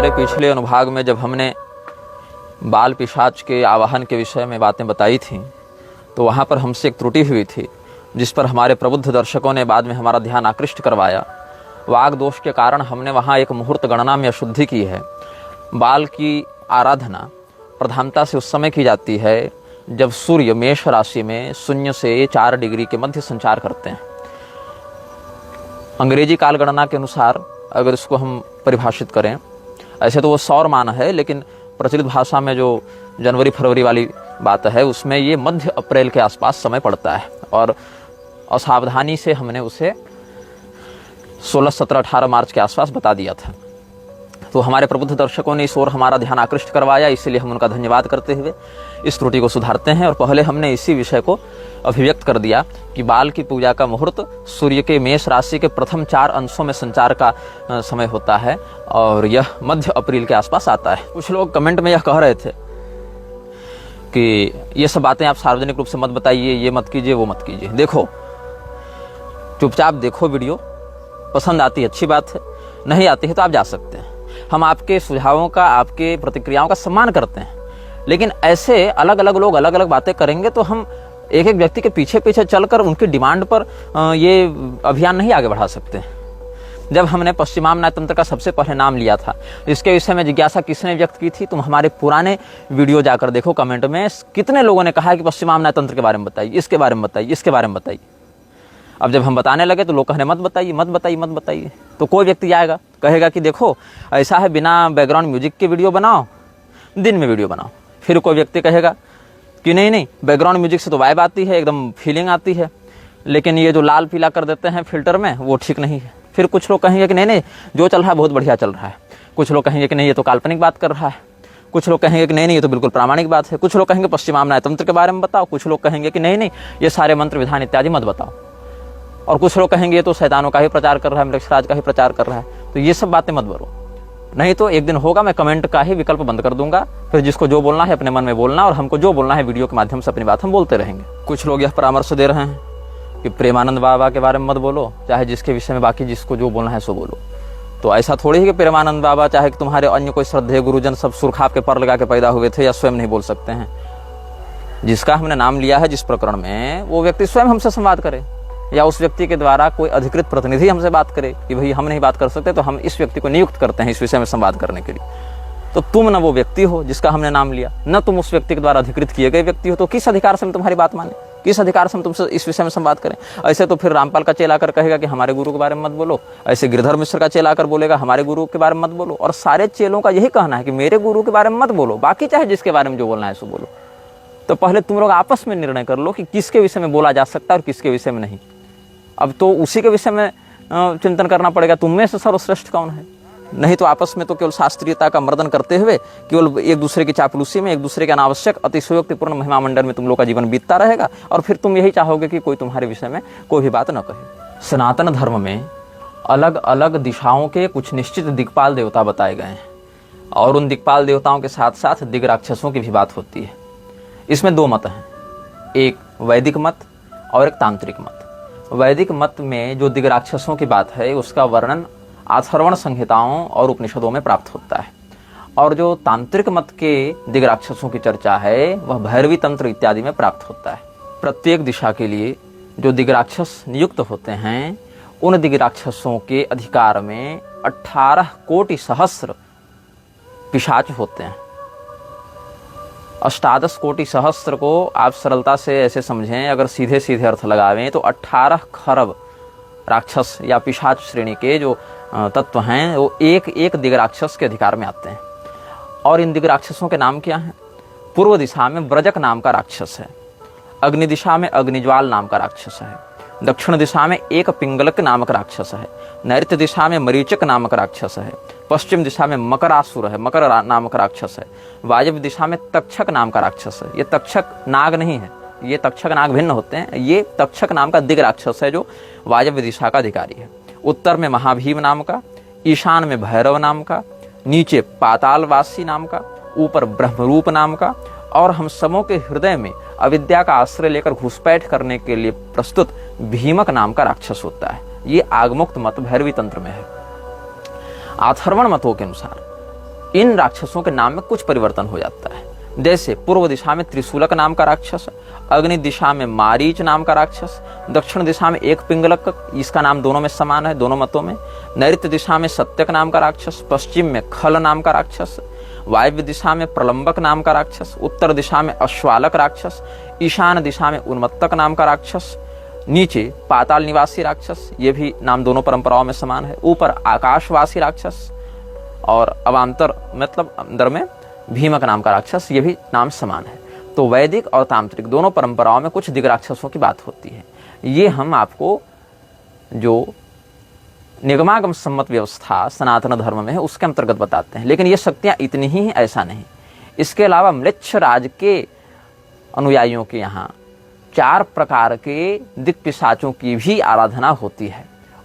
हमारे पिछले अनुभाग में जब हमने बाल पिशाच के आवाहन के विषय में बातें बताई थी तो वहाँ पर हमसे एक त्रुटि हुई थी, जिस पर हमारे प्रबुद्ध दर्शकों ने बाद में हमारा ध्यान आकृष्ट करवाया। वाग दोष के कारण हमने वहाँ एक मुहूर्त गणना में अशुद्धि की है। बाल की आराधना प्रधानता से उस समय की जाती है जब सूर्य मेष राशि में 0 से 4 डिग्री के मध्य संचार करते हैं। अंग्रेजी काल गणना के अनुसार अगर इसको हम परिभाषित करें, ऐसे तो वो सौर मान है, लेकिन प्रचलित भाषा में जो जनवरी फरवरी वाली बात है उसमें ये मध्य अप्रैल के आसपास समय पड़ता है, और असावधानी से हमने उसे 16, 17, 18 मार्च के आसपास बता दिया था। तो हमारे प्रबुद्ध दर्शकों ने इस ओर हमारा ध्यान आकृष्ट करवाया, इसलिए हम उनका धन्यवाद करते हुए इस त्रुटि को सुधारते हैं। और पहले हमने इसी विषय को अभिव्यक्त कर दिया कि बाल की पूजा का मुहूर्त सूर्य के मेष राशि के प्रथम 4 अंशों में संचार का समय होता है और यह मध्य अप्रैल के आसपास आता है। कुछ लोग कमेंट में यह कह रहे थे कि ये सब बातें आप सार्वजनिक रूप से मत बताइए, ये मत कीजिए, वो मत कीजिए। देखो, चुपचाप देखो वीडियो, पसंद आती है अच्छी बात है, नहीं आती है तो आप जा सकते हैं। हम आपके सुझावों का, आपके प्रतिक्रियाओं का सम्मान करते हैं, लेकिन ऐसे अलग अलग लोग अलग अलग बातें करेंगे तो हम एक एक व्यक्ति के पीछे पीछे चलकर उनकी डिमांड पर ये अभियान नहीं आगे बढ़ा सकते। जब हमने पश्चिमामनाय तंत्र का सबसे पहले नाम लिया था, इसके विषय में जिज्ञासा किसने व्यक्त की थी? तुम हमारे पुराने वीडियो जाकर देखो, कमेंट में कितने लोगों ने कहा कि पश्चिमामनाय तंत्र के बारे में बताइए, इसके बारे में बताइए, इसके बारे में बताइए। अब जब हम बताने लगे तो लोग कहने मत बताइए, मत बताइए, मत बताइए। तो कोई व्यक्ति आएगा कहेगा कि देखो ऐसा है, बिना बैकग्राउंड म्यूजिक के वीडियो बनाओ, दिन में वीडियो बनाओ। फिर कोई व्यक्ति कहेगा कि नहीं नहीं, बैकग्राउंड म्यूजिक से तो वाइब आती है, एकदम फीलिंग आती है, लेकिन ये जो लाल पीला कर देते हैं फिल्टर में वो ठीक नहीं है। फिर कुछ लोग कहेंगे कि नहीं नहीं, जो चल रहा है बहुत बढ़िया चल रहा है। कुछ लोग कहेंगे कि नहीं, ये तो काल्पनिक बात कर रहा है। कुछ लोग कहेंगे कि नहीं नहीं, ये तो बिल्कुल प्रामाणिक बात है। कुछ लोग कहेंगे पश्चिमामनाय तंत्र के बारे में बताओ। कुछ लोग कहेंगे कि नहीं नहीं, ये सारे मंत्र विधान इत्यादि मत बताओ। और कुछ लोग कहेंगे ये तो शैतानों का ही प्रचार कर रहा है, मृक्षराज का ही प्रचार कर रहा है। तो ये सब बातें मत करो, नहीं तो एक दिन होगा मैं कमेंट का ही विकल्प बंद कर दूंगा। फिर जिसको जो बोलना है अपने मन में बोलना, और हमको जो बोलना है वीडियो के माध्यम से अपनी बात हम बोलते रहेंगे। कुछ लोग यह परामर्श दे रहे हैं कि प्रेमानंद बाबा के बारे में मत बोलो, चाहे जिसके विषय में बाकी जिसको जो बोलना है सो बोलो। तो ऐसा थोड़ी ही कि प्रेमानंद बाबा चाहे कि तुम्हारे अन्य कोई श्रद्धेय गुरुजन सब सुरखाप के पर लगा के पैदा हुए थे या स्वयं नहीं बोल सकते हैं। जिसका हमने नाम लिया है जिस प्रकरण में, वो व्यक्ति स्वयं हमसे संवाद करे, या उस व्यक्ति के द्वारा कोई अधिकृत प्रतिनिधि हमसे बात करे कि भाई हम नहीं बात कर सकते तो हम इस व्यक्ति को नियुक्त करते हैं इस विषय में संवाद करने के लिए। तो तुम न वो व्यक्ति हो जिसका हमने नाम लिया, न तुम उस व्यक्ति के द्वारा अधिकृत किए गए व्यक्ति हो, तो किस अधिकार से हम तुम्हारी बात माने, किस अधिकार से हम तुमसे इस विषय में संवाद करें? ऐसे तो फिर रामपाल का चेला आकर कहेगा कि हमारे गुरु के बारे में मत बोलो, ऐसे गिरधर मिश्र का चेला आकर बोलेगा हमारे गुरु के बारे में मत बोलो। और सारे चेलों का यही कहना है कि मेरे गुरु के बारे में मत बोलो, बाकी चाहे जिसके बारे में जो बोलना है सो बोलो। तो पहले तुम लोग आपस में निर्णय कर लो कि किसके विषय में बोला जा सकता है और किसके विषय में नहीं। अब तो उसी के विषय में चिंतन करना पड़ेगा, तुम में से सर्वश्रेष्ठ कौन है। नहीं तो आपस में तो केवल शास्त्रीयता का मर्दन करते हुए, केवल एक दूसरे की चापलूसी में, एक दूसरे के अनावश्यक अतिशयोक्तिपूर्ण महिमा मंडल में तुम लोग का जीवन बीतता रहेगा, और फिर तुम यही चाहोगे कि कोई तुम्हारे विषय में कोई भी बात न कहे। सनातन धर्म में अलग अलग दिशाओं के कुछ निश्चित दिक्पाल देवता बताए गए हैं, और उन दिक्पाल देवताओं के साथ साथ दिग्राक्षसों की भी बात होती है। इसमें 2 मत हैं, एक वैदिक मत और एक तांत्रिक मत। वैदिक मत में जो दिग्राक्षसों की बात है उसका वर्णन अथर्वण संहिताओं और उपनिषदों में प्राप्त होता है, और जो तांत्रिक मत के दिग्राक्षसों की चर्चा है वह भैरवी तंत्र इत्यादि में प्राप्त होता है। प्रत्येक दिशा के लिए जो दिग्राक्षस नियुक्त होते हैं, उन दिग्राक्षसों के अधिकार में 18 कोटि सहस्र पिशाच होते हैं। 18 कोटि सहस्त्र को आप सरलता से ऐसे समझें, अगर सीधे सीधे अर्थ लगावें तो 18 खरब राक्षस या पिशाच श्रेणी के जो तत्व हैं वो एक एक दिग्राक्षस के अधिकार में आते हैं। और इन दिग्राक्षसों के नाम क्या हैं? पूर्व दिशा में ब्रजक नाम का राक्षस है, अग्नि दिशा में अग्निज्वाल नाम का राक्षस है, दक्षिण दिशा में एक पिंगलक नामक राक्षस है, नैऋत्य दिशा में मरीचक नामक राक्षस है, पश्चिम दिशा में मकरासुर है, मकर नामक राक्षस है, वायव्य दिशा में तक्षक नाम का राक्षस है। ये तक्षक नाग नहीं है, ये तक्षक नाग भिन्न होते हैं। ये तक्षक नाम का दिग राक्षस है जो वायव्य दिशा का अधिकारी है। उत्तर में महाभीम नाम का, ईशान में भैरव नाम का, नीचे पातालवासी नाम का, ऊपर ब्रह्मरूप नाम का, और हम सबों के हृदय में अविद्या का आश्रय लेकर घुसपैठ करने के लिए प्रस्तुत भीमक नाम का राक्षस होता है। ये आगमुक्त मत भैरवी तंत्र में है। अथर्वण मतों के अनुसार इन राक्षसों के नाम में कुछ परिवर्तन हो जाता है। जैसे पूर्व दिशा में त्रिशूलक नाम का राक्षस, अग्नि दिशा में मारीच नाम का राक्षस, दक्षिण दिशा में एक पिंगलक, इसका नाम दोनों में समान है, दोनों मतों में। नैऋत्य दिशा में सत्यक नाम का राक्षस, पश्चिम में खल नाम का राक्षस, वायव्य दिशा में प्रलंबक नाम का राक्षस, उत्तर दिशा में अश्वालक राक्षस, ईशान दिशा में उन्मत्तक नाम का राक्षस, नीचे पाताल निवासी राक्षस, ये भी नाम दोनों परंपराओं में समान है, ऊपर आकाशवासी राक्षस, और अवांतर मतलब अंदर में भीमक नाम का राक्षस, ये भी नाम समान है। तो वैदिक और तांत्रिक दोनों परंपराओं में कुछ दिग्राक्षसों की बात होती है। ये हम आपको जो निगमागम सम्मत व्यवस्था सनातन धर्म में है उसके अंतर्गत बताते हैं। लेकिन ये शक्तियाँ इतनी ही हैं ऐसा नहीं। इसके अलावा म्लेच्छ राज के अनुयायियों के यहाँ 4 प्रकार के दिक्पिशाचों की भी आराधना होती है।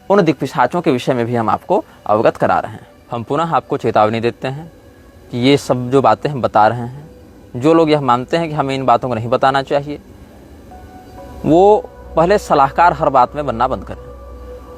उन दिक्पिशाचों के विषय में भी हम आपको अवगत करा रहे हैं। हम पुनः आपको चेतावनी देते हैं कि ये सब जो बातें हम बता रहे हैं, जो लोग यह मानते हैं कि हमें इन बातों को नहीं बताना चाहिए, वो पहले सलाहकार हर बात में बनना बंद करें।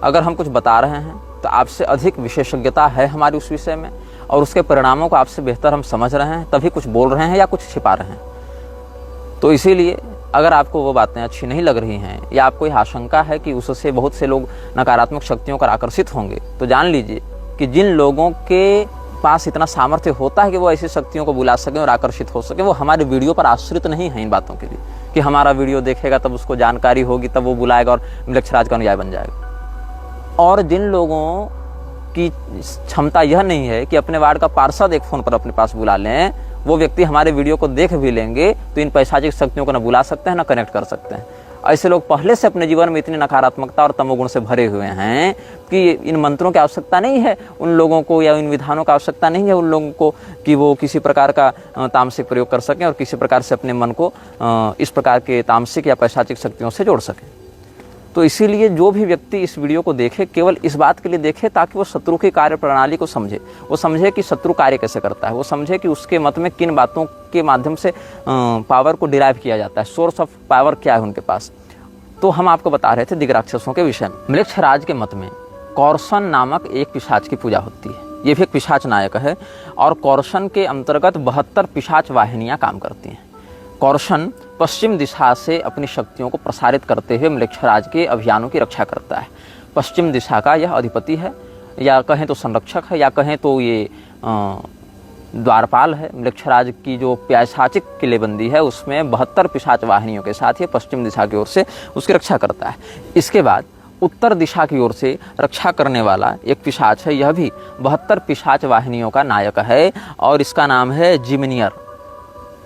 अगर हम कुछ बता रहे हैं तो आपसे अधिक विशेषज्ञता है हमारी उस विषय में, और उसके परिणामों को आपसे बेहतर हम समझ रहे हैं, तभी कुछ बोल रहे हैं या कुछ छिपा रहे हैं। तो इसीलिए अगर आपको वो बातें अच्छी नहीं लग रही हैं या आपको यह आशंका है कि उससे बहुत से लोग नकारात्मक शक्तियों पर आकर्षित होंगे, तो जान लीजिए कि जिन लोगों के पास इतना सामर्थ्य होता है कि वो ऐसी शक्तियों को बुला सकें और आकर्षित हो सके, वो हमारे वीडियो पर आश्रित नहीं है इन बातों के लिए कि हमारा वीडियो देखेगा तब उसको जानकारी होगी, तब वो बुलाएगा और म्लेच्छ राज का अनुयायी बन जाएगा। और जिन लोगों की क्षमता यह नहीं है कि अपने वार्ड का पार्षद एक फोन पर अपने पास बुला लें, वो व्यक्ति हमारे वीडियो को देख भी लेंगे तो इन पैशाचिक शक्तियों को न बुला सकते हैं न कनेक्ट कर सकते हैं। ऐसे लोग पहले से अपने जीवन में इतनी नकारात्मकता और तमोगुण से भरे हुए हैं कि इन मंत्रों की आवश्यकता नहीं है उन लोगों को, या इन विधानों का आवश्यकता नहीं है उन लोगों को कि वो किसी प्रकार का तामसिक प्रयोग कर सकें और किसी प्रकार से अपने मन को इस प्रकार के तामसिक या पैशाचिक शक्तियों से जोड़ सकें। तो इसीलिए जो भी व्यक्ति इस वीडियो को देखे केवल इस बात के लिए देखे ताकि वो शत्रु की कार्य प्रणाली को समझे, वो समझे कि शत्रु कार्य कैसे करता है, वो समझे कि उसके मत में किन बातों के माध्यम से पावर को डिराइव किया जाता है, सोर्स ऑफ पावर क्या है उनके पास। तो हम आपको बता रहे थे दिग्राक्षसों के विषय में। म्लेच्छ राज के मत में कौरसन नामक एक पिशाच की पूजा होती है। ये भी एक पिशाच नायक है और कौरसन के अंतर्गत 72 पिशाच वाहिनियां काम करती हैं। कौरसन पश्चिम दिशा से अपनी शक्तियों को प्रसारित करते हुए म्लेच्छ राज के अभियानों की रक्षा करता है। पश्चिम दिशा का यह अधिपति है, या कहें तो संरक्षक है, या कहें तो ये द्वारपाल है। म्लेच्छ राज की जो पैशाचिक किलेबंदी है उसमें 72 पिशाच वाहिनियों के साथ ये पश्चिम दिशा की ओर से उसकी रक्षा करता है। इसके बाद उत्तर दिशा की ओर से रक्षा करने वाला एक पिशाच है, यह भी 72 पिशाच वाहिनियों का नायक है और इसका नाम है जिमिनियर।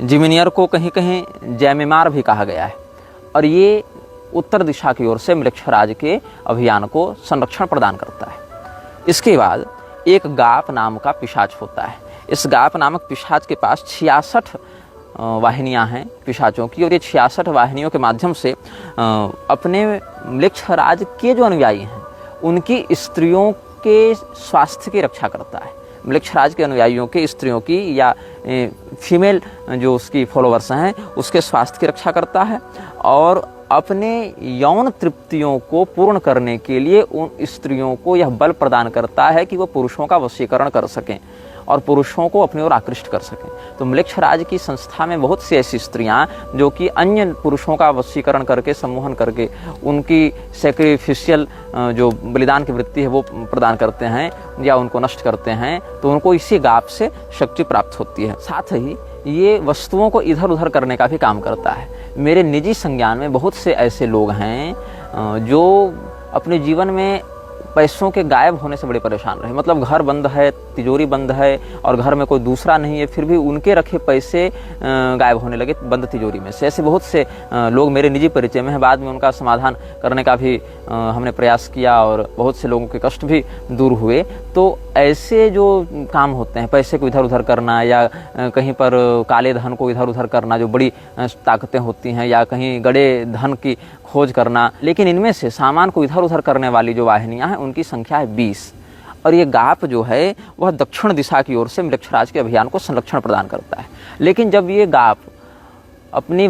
जिमिनियर को कहीं कहीं जैमिमार भी कहा गया है और ये उत्तर दिशा की ओर से म्लेच्छ राज के अभियान को संरक्षण प्रदान करता है। इसके बाद एक गाप नाम का पिशाच होता है। इस गाप नामक पिशाच के पास 66 वाहिनियां हैं पिशाचों की, और ये 66 वाहिनियों के माध्यम से अपने म्लेच्छ राज के जो अनुयायी हैं उनकी स्त्रियों के स्वास्थ्य की रक्षा करता है। म्लेच्छ राज के अनुयायियों के स्त्रियों की या फीमेल जो उसकी फॉलोअर्स हैं उसके स्वास्थ्य की रक्षा करता है और अपने यौन तृप्तियों को पूर्ण करने के लिए उन स्त्रियों को यह बल प्रदान करता है कि वो पुरुषों का वशीकरण कर सकें और पुरुषों को अपनी ओर आकृष्ट कर सकें। तो म्लेच्छ राज की संस्था में बहुत सी ऐसी स्त्रियां जो कि अन्य पुरुषों का वशीकरण करके सम्मोहन करके उनकी सैक्रिफिशियल जो बलिदान की वृत्ति है वो प्रदान करते हैं या उनको नष्ट करते हैं, तो उनको इसी गाप से शक्ति प्राप्त होती है। साथ ही ये वस्तुओं को इधर उधर करने का भी काम करता है। मेरे निजी संज्ञान में बहुत से ऐसे लोग हैं जो अपने जीवन में पैसों के गायब होने से बड़े परेशान रहे। मतलब घर बंद है, तिजोरी बंद है और घर में कोई दूसरा नहीं है, फिर भी उनके रखे पैसे गायब होने लगे बंद तिजोरी में से। ऐसे बहुत से लोग मेरे निजी परिचय में हैं। बाद में उनका समाधान करने का भी हमने प्रयास किया और बहुत से लोगों के कष्ट भी दूर हुए। तो ऐसे जो काम होते हैं, पैसे को इधर उधर करना या कहीं पर काले धन को इधर उधर करना, जो बड़ी ताकतें होती हैं, या कहीं गड़े धन की खोज करना, लेकिन इनमें से सामान को इधर उधर करने वाली जो वाहिनियां हैं उनकी संख्या है 20। और ये गाप जो है वह दक्षिण दिशा की ओर से म्लेच्छ राज के अभियान को संरक्षण प्रदान करता है। लेकिन जब ये गाप अपनी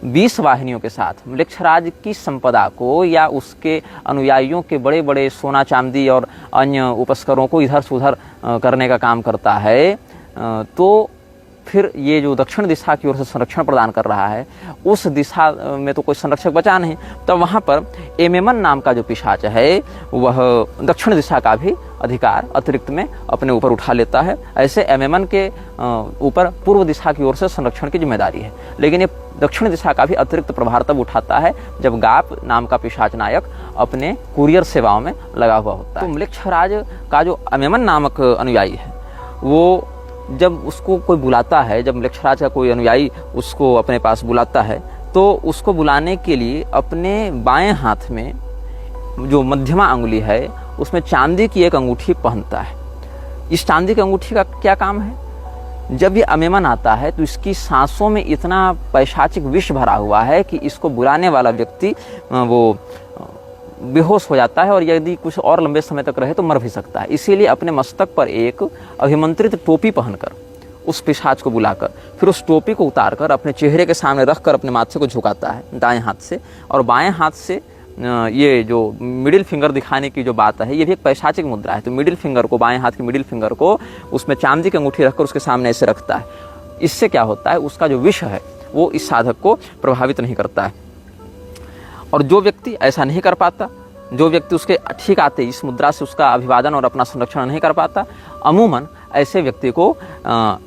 20 वाहिनियों के साथ म्लेच्छ राज की संपदा को या उसके अनुयायियों के बड़े बड़े सोना चांदी और अन्य उपस्करों को इधर से उधर करने का काम करता है, तो फिर ये जो दक्षिण दिशा की ओर से संरक्षण प्रदान कर रहा है, उस दिशा में तो कोई संरक्षक बचा नहीं। तब वहाँ पर एमेमन नाम का जो पिशाच है वह दक्षिण दिशा का भी अधिकार अतिरिक्त में अपने ऊपर उठा लेता है। ऐसे एमेमन के ऊपर पूर्व दिशा की ओर से संरक्षण की जिम्मेदारी है, लेकिन ये दक्षिण दिशा का भी अतिरिक्त प्रभार तब उठाता है जब गाप नाम का पिशाच नायक अपने कुरियर सेवाओं में लगा हुआ होता है। तो म्लेच्छराज का जो एमेमन नामक अनुयायी है, वो जब उसको कोई बुलाता है, जब म्लेच्छराज का कोई अनुयायी उसको अपने पास बुलाता है, तो उसको बुलाने के लिए अपने बाएं हाथ में जो मध्यमा अंगुली है उसमें चांदी की एक अंगूठी पहनता है। इस चांदी की अंगूठी का क्या काम है? जब ये एमेमन आता है तो इसकी सांसों में इतना पैशाचिक विष भरा हुआ है कि इसको बुलाने वाला व्यक्ति वो बेहोश हो जाता है और यदि कुछ और लंबे समय तक रहे तो मर भी सकता है। इसीलिए अपने मस्तक पर एक अभिमंत्रित टोपी पहनकर उस पिशाच को बुलाकर फिर उस टोपी को उतारकर अपने चेहरे के सामने रखकर अपने माथे को झुकाता है दाएं हाथ से, और बाएं हाथ से ये जो मिडिल फिंगर दिखाने की जो बात है, ये भी एक पैशाचिक मुद्रा है। तो मिडिल फिंगर को, बाएं हाथ की मिडिल फिंगर को उसमें चांदी की अंगूठी रखकर उसके सामने ऐसे रखता है। इससे क्या होता है, उसका जो विष है वो इस साधक को प्रभावित नहीं करता है। और जो व्यक्ति ऐसा नहीं कर पाता, जो व्यक्ति उसके ठीक आते इस मुद्रा से उसका अभिवादन और अपना संरक्षण नहीं कर पाता, अमूमन ऐसे व्यक्ति को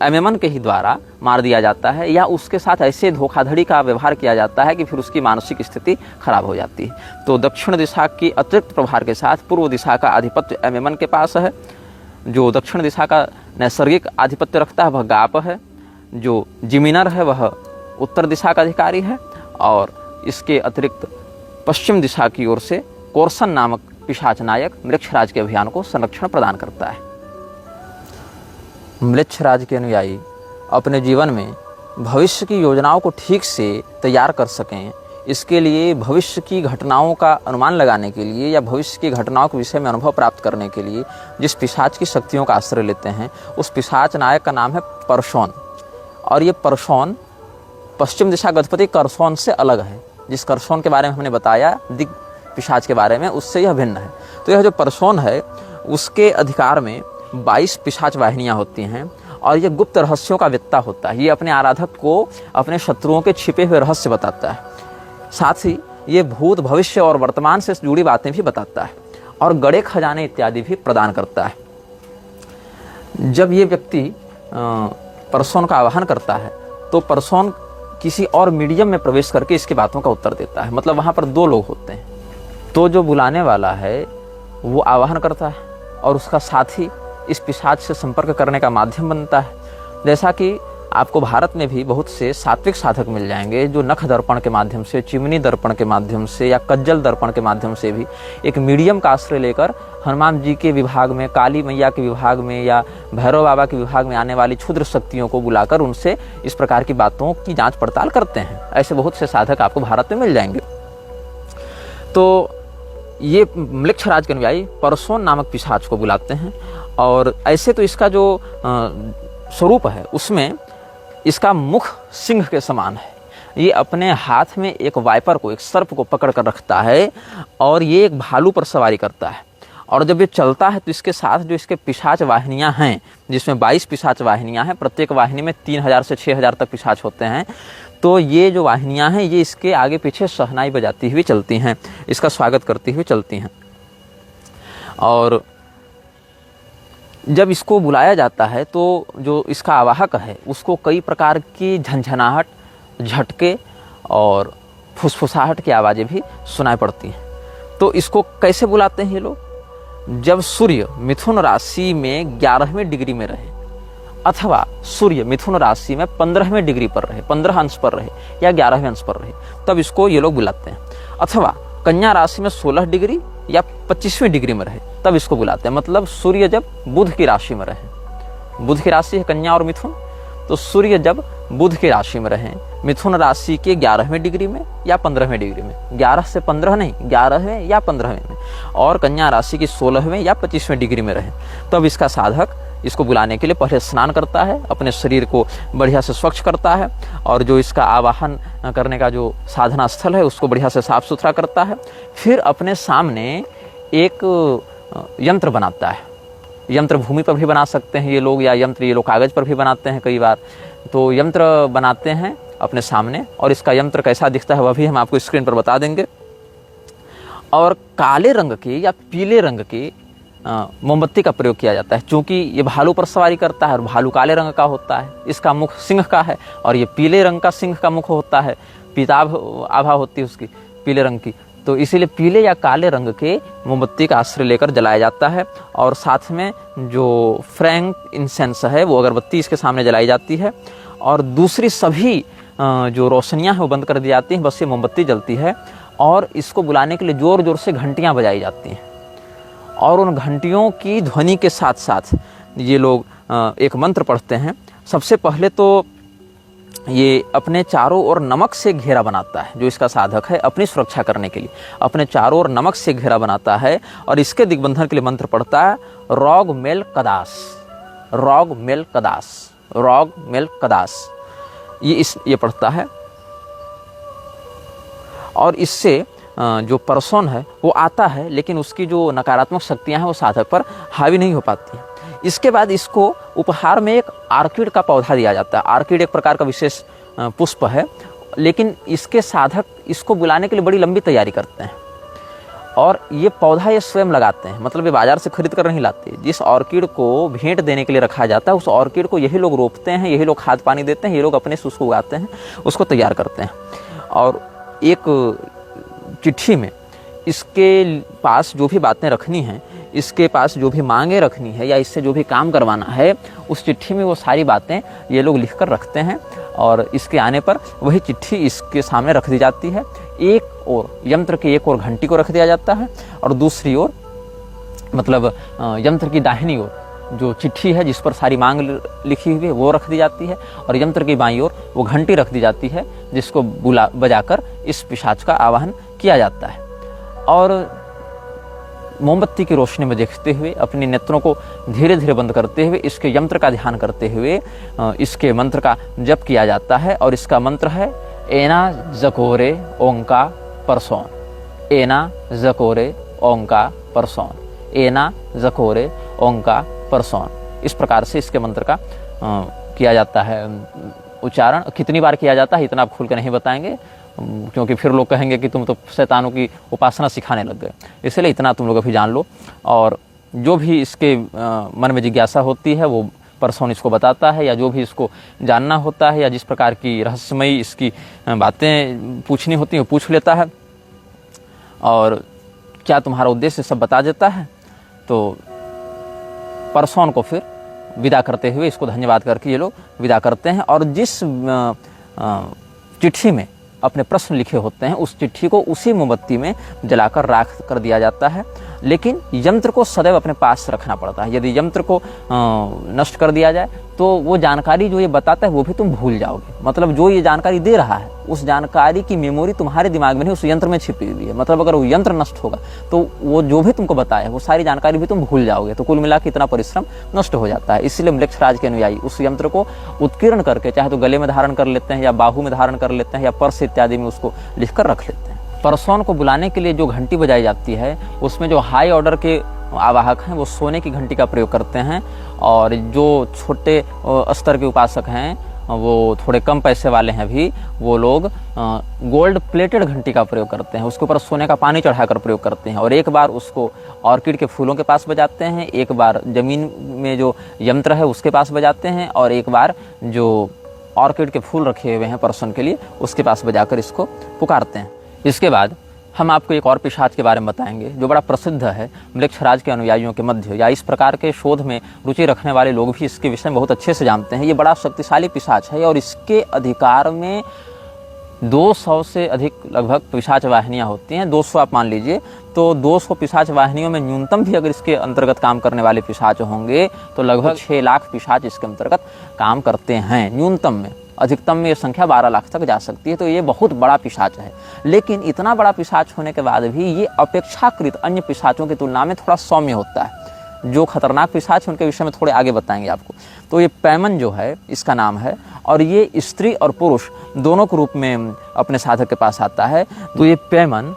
एमेमन के ही द्वारा मार दिया जाता है या उसके साथ ऐसे धोखाधड़ी का व्यवहार किया जाता है कि फिर उसकी मानसिक स्थिति खराब हो जाती है। तो दक्षिण दिशा की अतिरिक्त प्रभार के साथ पूर्व दिशा का आधिपत्य एमेमन के पास है। जो दक्षिण दिशा का नैसर्गिक आधिपत्य रखता है वह गाप है। जो जिमिनर है वह उत्तर दिशा का अधिकारी है, और इसके अतिरिक्त पश्चिम दिशा की ओर से कोरसन नामक पिशाच नायक म्लेच्छराज के अभियान को संरक्षण प्रदान करता है। म्लेच्छराज के अनुयायी अपने जीवन में भविष्य की योजनाओं को ठीक से तैयार कर सकें, इसके लिए भविष्य की घटनाओं का अनुमान लगाने के लिए या भविष्य की घटनाओं के विषय में अनुभव प्राप्त करने के लिए जिस पिशाच की शक्तियों का आश्रय लेते हैं, उस पिशाच नायक का नाम है परसोन। और ये परसोन पश्चिम दिशा का अधिपति करसोन से अलग है। जिस करसोन के बारे में हमने बताया दिग पिशाच के बारे में, उससे यह भिन्न है। तो यह जो परसोन है उसके अधिकार में 22 पिशाच वाहिनियां होती हैं, और ये गुप्त रहस्यों का वेत्ता होता है। ये अपने आराधक को अपने शत्रुओं के छिपे हुए रहस्य बताता है। साथ ही ये भूत, भविष्य और वर्तमान से जुड़ी बातें भी बताता है, और गड़े खजाने इत्यादि भी प्रदान करता है। जब ये व्यक्ति परसोन का आवाहन करता है तो परसोन किसी और मीडियम में प्रवेश करके इसकी बातों का उत्तर देता है। मतलब वहाँ पर दो लोग होते हैं। तो जो बुलाने वाला है वो आवाहन करता है और उसका साथी इस पिशाच से संपर्क करने का माध्यम बनता है। जैसा कि आपको भारत में भी बहुत से सात्विक साधक मिल जाएंगे जो नख दर्पण के माध्यम से, चिमनी दर्पण के माध्यम से या कज्जल दर्पण के माध्यम से भी एक मीडियम का आश्रय लेकर हनुमान जी के विभाग में, काली मैया के विभाग में या भैरव बाबा के विभाग में आने वाली क्षुद्र शक्तियों को बुलाकर उनसे इस प्रकार की बातों की जांच पड़ताल करते हैं। ऐसे बहुत से साधक आपको भारत में मिल जाएंगे। तो ये म्लेच्छराज के अनुयायी परसोन नामक पिशाच को बुलाते हैं, और ऐसे तो इसका जो स्वरूप है उसमें इसका मुख सिंह के समान है। ये अपने हाथ में एक वाइपर को, एक सर्प को पकड़ कर रखता है, और ये एक भालू पर सवारी करता है। और जब ये चलता है तो इसके साथ जो इसके पिशाच वाहिनियां हैं, जिसमें 22 पिशाच वाहिनियां हैं, प्रत्येक वाहिनी में 3000 से 6000 तक पिशाच होते हैं। तो ये जो वाहिनियां हैं ये इसके आगे पीछे शहनाई बजाती हुई चलती हैं, इसका स्वागत करती हुई चलती हैं। और जब इसको बुलाया जाता है तो जो इसका आवाहक है उसको कई प्रकार की झंझनाहट, झटके और फुसफुसाहट की आवाज़ें भी सुनाई पड़ती हैं। तो इसको कैसे बुलाते हैं ये लोग? जब सूर्य मिथुन राशि में 11वें डिग्री में रहे, अथवा सूर्य मिथुन राशि में 15वें डिग्री पर रहे, 15 अंश पर रहे या 11वें अंश पर रहे, तब इसको ये लोग बुलाते हैं। अथवा कन्या राशि में 16 डिग्री या 25वीं डिग्री में रहे, तब इसको बुलाते हैं। मतलब सूर्य जब बुध की राशि में रहे, बुध की राशि है कन्या और मिथुन, तो सूर्य जब बुध की राशि में रहे, मिथुन राशि के 11वें डिग्री में या 15वें डिग्री में, 11 से 15 नहीं, 11वें या 15वें में, और कन्या राशि की 16वें या 25वें डिग्री में रहे, तब इसका साधक इसको बुलाने के लिए पहले स्नान करता है, अपने शरीर को बढ़िया से स्वच्छ करता है, और जो इसका आवाहन करने का जो साधना स्थल है उसको बढ़िया से साफ सुथरा करता है। फिर अपने सामने एक यंत्र बनाता है, यंत्र भूमि पर भी बना सकते हैं ये लोग, या यंत्र ये लोग कागज़ पर भी बनाते हैं कई बार। तो यंत्र बनाते हैं अपने सामने, और इसका यंत्र कैसा दिखता है वह भी हम आपको स्क्रीन पर बता देंगे। और काले रंग के या पीले रंग के मोमबत्ती का प्रयोग किया जाता है, क्योंकि ये भालू पर सवारी करता है और भालू काले रंग का होता है, इसका मुख सिंह का है, और ये पीले रंग का सिंह का मुख होता है, पीताभ आभा होती है उसकी पीले रंग की। तो इसीलिए पीले या काले रंग के मोमबत्ती का आश्रय लेकर जलाया जाता है। और साथ में जो फ्रैंक इंसेंस है वो अगरबत्ती इसके सामने जलाई जाती है, और दूसरी सभी जो रोशनियां हैं वो बंद कर दी जाती हैं, बस ये मोमबत्ती जलती है। और इसको बुलाने के लिए ज़ोर ज़ोर से घंटियां बजाई जाती हैं, और उन घंटियों की ध्वनि के साथ साथ ये लोग एक मंत्र पढ़ते हैं। सबसे पहले तो ये अपने चारों ओर नमक से घेरा बनाता है, जो इसका साधक है अपनी सुरक्षा करने के लिए अपने चारों ओर नमक से घेरा बनाता है, और इसके दिग्बंधन के लिए मंत्र पढ़ता है रॉग मेल कदास, रॉग मेल कदास, रॉग मेल कदास, ये पढ़ता है। और इससे जो पर्सन है वो आता है, लेकिन उसकी जो नकारात्मक शक्तियां हैं वो साधक पर हावी नहीं हो पाती हैं। इसके बाद इसको उपहार में एक आर्किड का पौधा दिया जाता है। आर्किड एक प्रकार का विशेष पुष्प है, लेकिन इसके साधक इसको बुलाने के लिए बड़ी लंबी तैयारी करते हैं, और ये पौधा ये स्वयं लगाते हैं, मतलब ये बाजार से खरीद कर नहीं लाते। जिस ऑर्किड को भेंट देने के लिए रखा जाता है उस ऑर्किड को यही लोग रोपते हैं, यही लोग खाद पानी देते हैं, ये लोग अपने से उसको उगाते हैं, उसको तैयार करते हैं। और एक चिट्ठी में इसके पास जो भी बातें रखनी हैं, इसके पास जो भी मांगे रखनी है, या इससे जो भी काम करवाना है, उस चिट्ठी में वो सारी बातें ये लोग लिख कर रखते हैं, और इसके आने पर वही चिट्ठी इसके सामने रख दी जाती है। एक और यंत्र की एक और घंटी को रख दिया जाता है, और दूसरी ओर मतलब यंत्र की दाहिनी ओर जो चिट्ठी है जिस पर सारी मांग लिखी हुई है वो रख दी जाती है, और यंत्र की बाईं ओर वो घंटी रख दी जाती है, जिसको बजाकर इस पिशाच का आवाहन किया जाता है। और मोमबत्ती की रोशनी में देखते हुए, अपने नेत्रों को धीरे धीरे बंद करते हुए, इसके यंत्र का ध्यान करते हुए इसके मंत्र का जप किया जाता है। और इसका मंत्र है एना जकोरे ओंका परसोन, एना जकोरे ओंका परसोन, एना जकोरे ओंका परसोन। इस प्रकार से इसके मंत्र का किया जाता है उच्चारण। कितनी बार किया जाता है इतना आप खुल के नहीं बताएंगे, क्योंकि फिर लोग कहेंगे कि तुम तो शैतानों की उपासना सिखाने लग गए, इसलिए इतना तुम लोग अभी जान लो। और जो भी इसके मन में जिज्ञासा होती है वो परसोन इसको बताता है, या जो भी इसको जानना होता है, या जिस प्रकार की रहस्यमयी इसकी बातें पूछनी होती हैं वो पूछ लेता है, और क्या तुम्हारा उद्देश्य सब बता देता है। तो परसोन को फिर विदा करते हुए, इसको धन्यवाद करके ये लोग विदा करते हैं। और जिस चिट्ठी में अपने प्रश्न लिखे होते हैं उस चिट्ठी को उसी मोमबत्ती में जलाकर राख कर दिया जाता है, लेकिन यंत्र को सदैव अपने पास रखना पड़ता है। यदि यंत्र को नष्ट कर दिया जाए तो वो जानकारी जो ये बताता है वो भी तुम भूल जाओगे। मतलब जो ये जानकारी दे रहा है उस जानकारी की मेमोरी तुम्हारे दिमाग में नहीं, उस यंत्र में छिपी हुई है। मतलब अगर वो यंत्र नष्ट होगा तो वो जो भी तुमको बताया वो सारी जानकारी भी तुम भूल जाओगे। तो कुल मिला के इतना परिश्रम नष्ट हो जाता है। इसलिए म्लेच्छराज के अनुयायी उस यंत्र को उत्कीर्ण करके चाहे तो गले में धारण कर लेते हैं, या बाहू में धारण कर लेते हैं, या पर्स इत्यादि में उसको लिखकर रख लेते हैं। परसोन को बुलाने के लिए जो घंटी बजाई जाती है उसमें जो हाई ऑर्डर के आवाहक हैं वो सोने की घंटी का प्रयोग करते हैं, और जो छोटे स्तर के उपासक हैं वो थोड़े कम पैसे वाले हैं भी, वो लोग गोल्ड प्लेटेड घंटी का प्रयोग करते हैं। उसके ऊपर सोने का पानी चढ़ाकर प्रयोग करते हैं, और एक बार उसको ऑर्किड के फूलों के पास बजाते हैं, एक बार जमीन में जो यंत्र है उसके पास बजाते हैं, और एक बार जो ऑर्किड के फूल रखे हुए हैं परसोन के लिए उसके पास बजाकर इसको पुकारते हैं। इसके बाद हम आपको एक और पिशाच के बारे में बताएंगे जो बड़ा प्रसिद्ध है म्लेच्छराज के अनुयायियों के मध्य, या इस प्रकार के शोध में रुचि रखने वाले लोग भी इसके विषय में बहुत अच्छे से जानते हैं। ये बड़ा शक्तिशाली पिशाच है, और इसके अधिकार में 200 से अधिक लगभग पिशाच वाहिनियाँ होती हैं। 200 आप मान लीजिए, तो 200 पिशाच वाहिनियों में न्यूनतम भी अगर इसके अंतर्गत काम करने वाले पिशाच होंगे तो लगभग 6 लाख पिशाच इसके अंतर्गत काम करते हैं न्यूनतम में। अधिकतम में ये संख्या 12 लाख तक जा सकती है। तो ये बहुत बड़ा पिशाच है, लेकिन इतना बड़ा पिशाच होने के बाद भी ये अपेक्षाकृत अन्य पिशाचों की तुलना में थोड़ा सौम्य होता है। जो खतरनाक पिशाच उनके विषय में थोड़े आगे बताएंगे आपको। तो ये पैमन जो है इसका नाम है, और ये स्त्री और पुरुष दोनों के रूप में अपने साधक के पास आता है। तो ये पैमन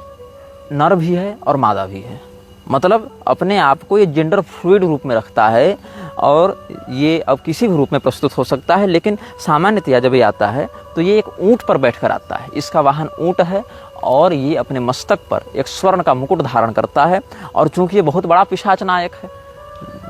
नर भी है और मादा भी है। मतलब अपने आप को ये जेंडर फ्लूइड रूप में रखता है और ये अब किसी भी रूप में प्रस्तुत हो सकता है, लेकिन सामान्यतया जब ये आता है तो ये एक ऊंट पर बैठकर आता है। इसका वाहन ऊंट है और ये अपने मस्तक पर एक स्वर्ण का मुकुट धारण करता है। और चूंकि ये बहुत बड़ा पिशाच नायक है,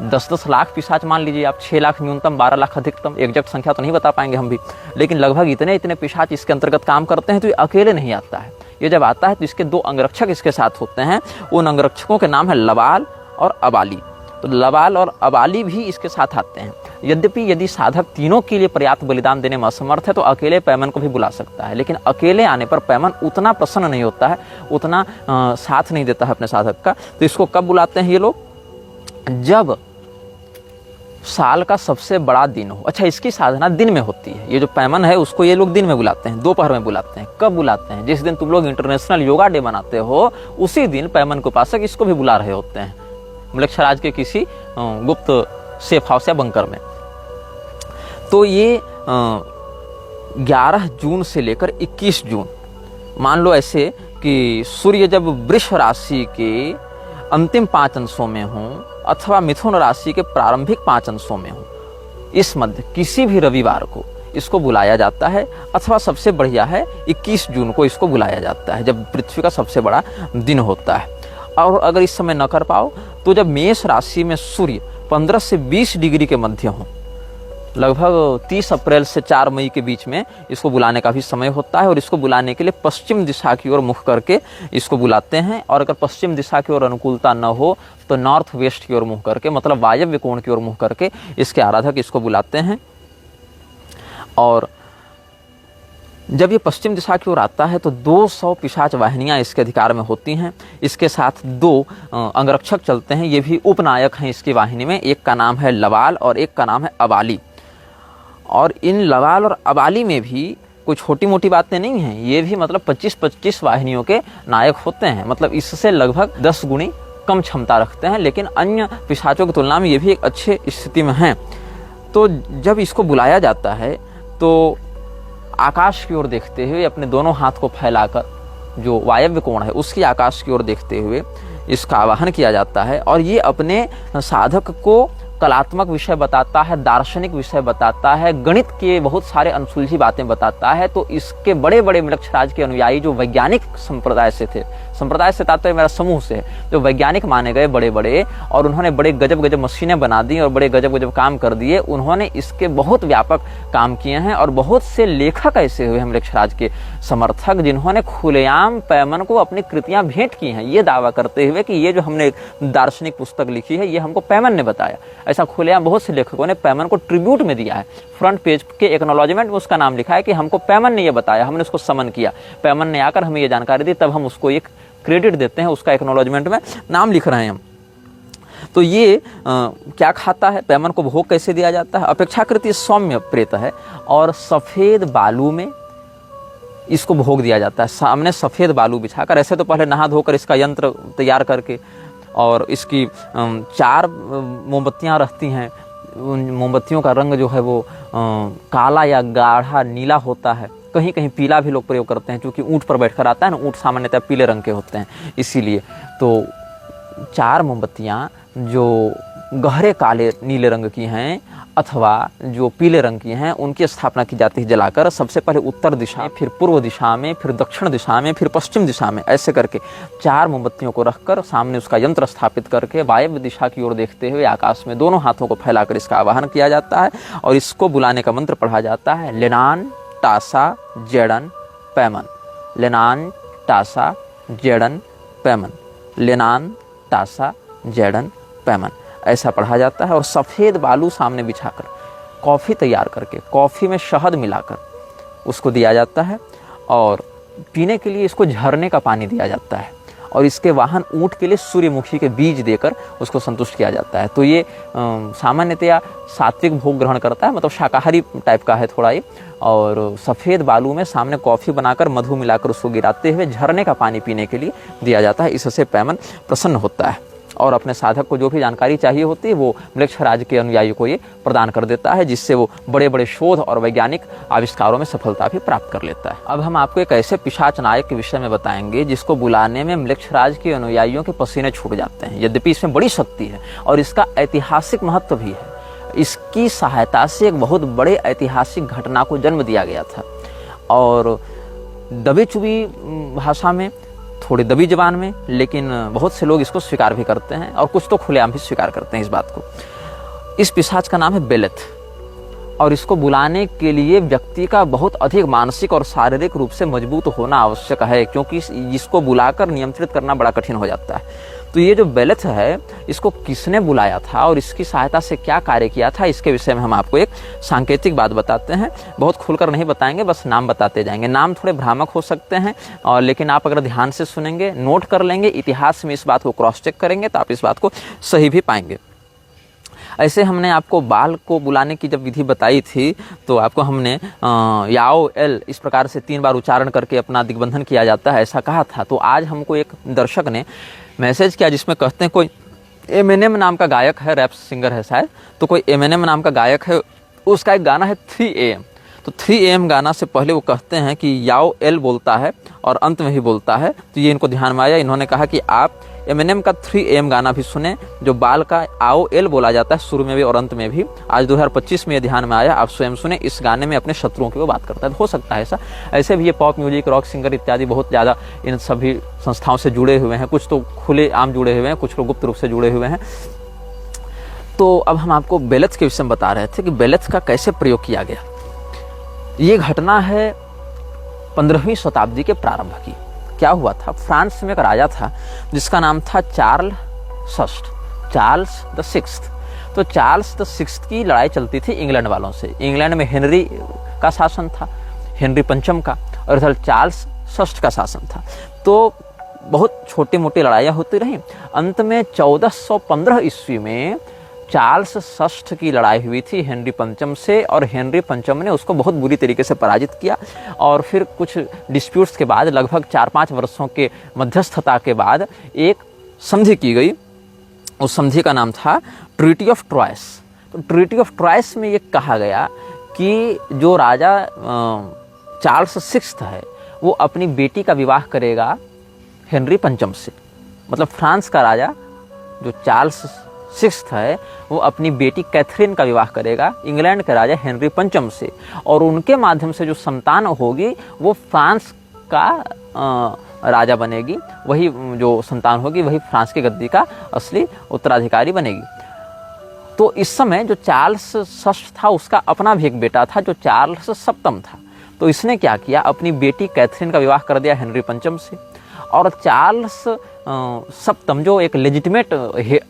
10-10 लाख पिशाच मान लीजिए आप, 6 लाख न्यूनतम, 12 लाख अधिकतम, एग्जैक्ट संख्या तो नहीं बता पाएंगे हम भी, लेकिन लगभग इतने पिशाच इसके अंतर्गत काम करते हैं। तो ये अकेले नहीं आता है, ये जब आता है तो इसके 2 अंगरक्षक इसके साथ होते हैं। उन अंगरक्षकों के नाम है लबाल और अबाली। तो लबाल और अबाली भी इसके साथ आते हैं। यद्यपि यदि साधक तीनों के लिए पर्याप्त बलिदान देने में असमर्थ है तो अकेले पैमन को भी बुला सकता है, लेकिन अकेले आने पर पैमन उतना प्रसन्न नहीं होता है, उतना साथ नहीं देता है अपने साधक का। तो इसको कब बुलाते हैं ये लोग? जब साल का सबसे बड़ा दिन हो। अच्छा, इसकी साधना दिन में होती है। ये जो पैमन है उसको ये लोग दिन में बुलाते हैं, दोपहर में बुलाते हैं। कब बुलाते हैं? जिस दिन तुम लोग इंटरनेशनल योगा डे मनाते हो उसी दिन पैमन को उपासक इसको भी बुला रहे होते हैं, मलक्षराज के किसी गुप्त सेफ हाउस या बंकर में। तो ये 11 जून से लेकर 21 जून, मान लो ऐसे कि सूर्य जब वृष राशि के अंतिम 5 अंशों में हों अथवा मिथुन राशि के प्रारंभिक 5 अंशों में हों, इस मध्य किसी भी रविवार को इसको बुलाया जाता है। अथवा सबसे बढ़िया है 21 जून को इसको बुलाया जाता है, जब पृथ्वी का सबसे बड़ा दिन होता है। और अगर इस समय न कर पाओ तो जब मेष राशि में सूर्य 15 से 20 डिग्री के मध्य हो, लगभग 30 अप्रैल से 4 मई के बीच में इसको बुलाने का भी समय होता है। और इसको बुलाने के लिए पश्चिम दिशा की ओर मुख करके इसको बुलाते हैं। और अगर पश्चिम दिशा की ओर अनुकूलता न हो तो नॉर्थ वेस्ट की ओर मुख करके, मतलब वायव्य कोण की ओर मुख करके इसके आराधक इसको बुलाते हैं। और जब ये पश्चिम दिशा की ओर आता है तो 200 पिशाच वाहिनियां इसके अधिकार में होती हैं। इसके साथ 2 अंगरक्षक चलते हैं, ये भी उपनायक हैं इसकी वाहिनी में। एक का नाम है लबाल और एक का नाम है अबाली। और इन लबाल और अबाली में भी कोई छोटी मोटी बातें नहीं हैं, ये भी मतलब 25-25 वाहिनियों के नायक होते हैं। मतलब इससे लगभग 10 गुनी कम क्षमता रखते हैं, लेकिन अन्य पिशाचों की तुलना में ये भी एक अच्छे स्थिति में हैं। तो जब इसको बुलाया जाता है तो आकाश की ओर देखते हुए अपने दोनों हाथ को फैलाकर, जो वायव्य कोण है उसकी आकाश की ओर देखते हुए इसका आवाहन किया जाता है। और ये अपने साधक को कलात्मक विषय बताता है, दार्शनिक विषय बताता है, गणित के बहुत सारे अनसुलझी बातें बताता है। तो इसके बड़े बड़े मलक्षराज के अनुयायी जो वैज्ञानिक संप्रदाय से थे, संप्रदाय से तात्पर्य मेरा समूह से, जो वैज्ञानिक माने गए बड़े बड़े, और उन्होंने बड़े गजब गजब मशीनें बना दी और बड़े गजब गजब काम कर दिए, उन्होंने इसके बहुत व्यापक काम किए हैं। और बहुत से लेखक ऐसे हुए हैं मलक्षराज के समर्थक जिन्होंने खुलेआम पैमन को अपनी कृतियां भेंट की हैं, ये दावा करते हुए कि ये जो हमने दार्शनिक पुस्तक लिखी है ये हमको पैमन ने बताया। ऐसा खुलेआम बहुत से लेखकों ने पैमन को ट्रिब्यूट में दिया है। फ्रंट पेज के एक्नॉलेजमेंट में उसका नाम लिखा है कि हमको पैमन ने ये बताया, हमने उसको समन किया, पैमन ने आकर हमें ये जानकारी दी, तब हम उसको एक क्रेडिट देते हैं, उसका एक्नॉलेजमेंट में नाम लिख रहे हैं हम। तो ये क्या खाता है, पैमन को भोग कैसे दिया जाता है? अपेक्षाकृत सौम्य प्रेत है और सफेद बालू में इसको भोग दिया जाता है। सामने सफेद बालू बिछाकर, ऐसे तो पहले नहा धोकर इसका यंत्र तैयार करके, और इसकी 4 मोमबत्तियां रहती हैं। उन मोमबत्तियों का रंग जो है वो काला या गाढ़ा नीला होता है, कहीं कहीं पीला भी लोग प्रयोग करते हैं, क्योंकि ऊंट पर बैठकर आता है ना, ऊंट सामान्यतः पीले रंग के होते हैं, इसीलिए। तो 4 मोमबत्तियां जो गहरे काले नीले रंग की हैं अथवा जो पीले रंग की हैं, उनकी स्थापना की जाती है जलाकर। सबसे पहले उत्तर दिशा, फिर पूर्व दिशा में, फिर दक्षिण दिशा में, फिर पश्चिम दिशा में, ऐसे करके 4 मोमबत्तियों को रखकर सामने उसका यंत्र स्थापित करके वायव्य दिशा की ओर देखते हुए आकाश में दोनों हाथों को फैलाकर इसका आवाहन किया जाता है। और इसको बुलाने का मंत्र पढ़ा जाता है, लेनान टासा जेडन पैमन, लेनान टासा जेडन पैमन, लेनान टासा जेडन पैमन, ऐसा पढ़ा जाता है। और सफ़ेद बालू सामने बिछाकर कॉफ़ी तैयार करके, कॉफ़ी में शहद मिलाकर उसको दिया जाता है। और पीने के लिए इसको झरने का पानी दिया जाता है। और इसके वाहन ऊँट के लिए सूर्यमुखी के बीज देकर उसको संतुष्ट किया जाता है। तो ये सामान्यतया सात्विक भोग ग्रहण करता है, मतलब शाकाहारी टाइप का है थोड़ा ये। और सफ़ेद बालू में सामने कॉफ़ी बनाकर मधु मिलाकर उसको गिराते हुए झरने का पानी पीने के लिए दिया जाता है। इससे पैमन प्रसन्न होता है। और अपने साधक को जो भी जानकारी चाहिए होती है वो म्लेच्छ राज्य के अनुयायी को ये प्रदान कर देता है, जिससे वो बड़े बड़े शोध और वैज्ञानिक आविष्कारों में सफलता भी प्राप्त कर लेता है। अब हम आपको एक ऐसे पिशाच नायक के विषय में बताएंगे जिसको बुलाने में म्लेच्छ राज्य के अनुयायियों के पसीने छूट जाते हैं। यद्यपि इसमें बड़ी शक्ति है और इसका ऐतिहासिक महत्व भी है। इसकी सहायता से एक बहुत बड़े ऐतिहासिक घटना को जन्म दिया गया था और दबी चुबी भाषा में, थोड़ी दबी जबान में, लेकिन बहुत से लोग इसको स्वीकार भी करते हैं और कुछ तो खुलेआम भी स्वीकार करते हैं इस बात को। इस पिशाच का नाम है बेलेथ और इसको बुलाने के लिए व्यक्ति का बहुत अधिक मानसिक और शारीरिक रूप से मजबूत होना आवश्यक है, क्योंकि इसको बुलाकर नियंत्रित करना बड़ा कठिन हो जाता है। तो ये जो बेलेथ है, इसको किसने बुलाया था और इसकी सहायता से क्या कार्य किया था, इसके विषय में हम आपको एक सांकेतिक बात बताते हैं। बहुत खुलकर नहीं बताएंगे, बस नाम बताते जाएंगे। नाम थोड़े भ्रामक हो सकते हैं और लेकिन आप अगर ध्यान से सुनेंगे, नोट कर लेंगे, इतिहास में इस बात को क्रॉस चेक करेंगे तो आप इस बात को सही भी पाएंगे। ऐसे हमने आपको बाल को बुलाने की जब विधि बताई थी तो आपको हमने याओ एल इस प्रकार से 3 बार उच्चारण करके अपना दिग्बंधन किया जाता है, ऐसा कहा था। तो आज हमको एक दर्शक ने मैसेज किया जिसमें कहते हैं कोई एमिनेम नाम का गायक है, रैप सिंगर है शायद, तो कोई एमिनेम नाम का गायक है, उसका एक गाना है 3 AM। तो 3 AM गाना से पहले वो कहते हैं कि याओ एल बोलता है और अंत में ही बोलता है। तो ये इनको ध्यान में आया, इन्होंने कहा कि आप एमिनेम का 3 AM गाना भी सुने जो बाल का आओ एल बोला जाता है शुरू में भी और अंत में भी। आज 2025 में ये ध्यान में आया, आप स्वयं सुने। इस गाने में अपने शत्रुओं की वो बात करता है। हो सकता है ऐसा, ऐसे भी ये पॉप म्यूजिक, रॉक सिंगर इत्यादि बहुत ज़्यादा इन सभी संस्थाओं से जुड़े हुए हैं। कुछ तो खुले आम जुड़े हुए हैं, कुछ लोग गुप्त रूप से जुड़े हुए हैं। तो अब हम आपको बेलेथ के विषय में बता रहे थे कि बेलेथ का कैसे प्रयोग किया गया। ये घटना है 15वीं शताब्दी के प्रारंभ की। क्या हुआ था, फ्रांस में एक राजा था जिसका नाम था चार्ल्स द सिक्स्थ। तो चार्ल्स द सिक्स्थ की लड़ाई चलती थी इंग्लैंड वालों से। इंग्लैंड में हेनरी का शासन था, हेनरी पंचम का, और इधर चार्ल्स षष्ठ का शासन था। तो बहुत छोटी मोटी लड़ाइयाँ होती रहीं। अंत में 1415 ईस्वी में चार्ल्स षष्ठ की लड़ाई हुई थी हेनरी पंचम से और हेनरी पंचम ने उसको बहुत बुरी तरीके से पराजित किया। और फिर कुछ डिस्प्यूट्स के बाद, लगभग 4-5 वर्षों के मध्यस्थता के बाद एक संधि की गई। उस संधि का नाम था ट्रीटी ऑफ ट्रॉयस। तो ट्रीटी ऑफ ट्रॉयस में ये कहा गया कि जो राजा चार्ल्स सिक्स्थ है वो अपनी बेटी का विवाह करेगा हेनरी पंचम से। मतलब फ्रांस का राजा जो चार्ल्स सिक्स्थ है वो अपनी बेटी कैथरीन का विवाह करेगा इंग्लैंड के राजा हेनरी पंचम से, और उनके माध्यम से जो संतान होगी वो फ्रांस का राजा बनेगी। वही जो संतान होगी वही फ्रांस की गद्दी का असली उत्तराधिकारी बनेगी। तो इस समय जो चार्ल्स षष्ठ था उसका अपना भी एक बेटा था जो चार्ल्स सप्तम था। तो इसने क्या किया, अपनी बेटी कैथरीन का विवाह कर दिया हेनरी पंचम से, और चार्ल्स सप्तम जो एक लेजिटिमेट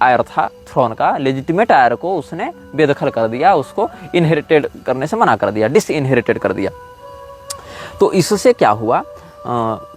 आयर था थ्रोन का, लेजिटिमेट आयर को उसने बेदखल कर दिया, उसको इनहेरिटेड करने से मना कर दिया, डिसइनहेरिटेड कर दिया। तो इससे क्या हुआ,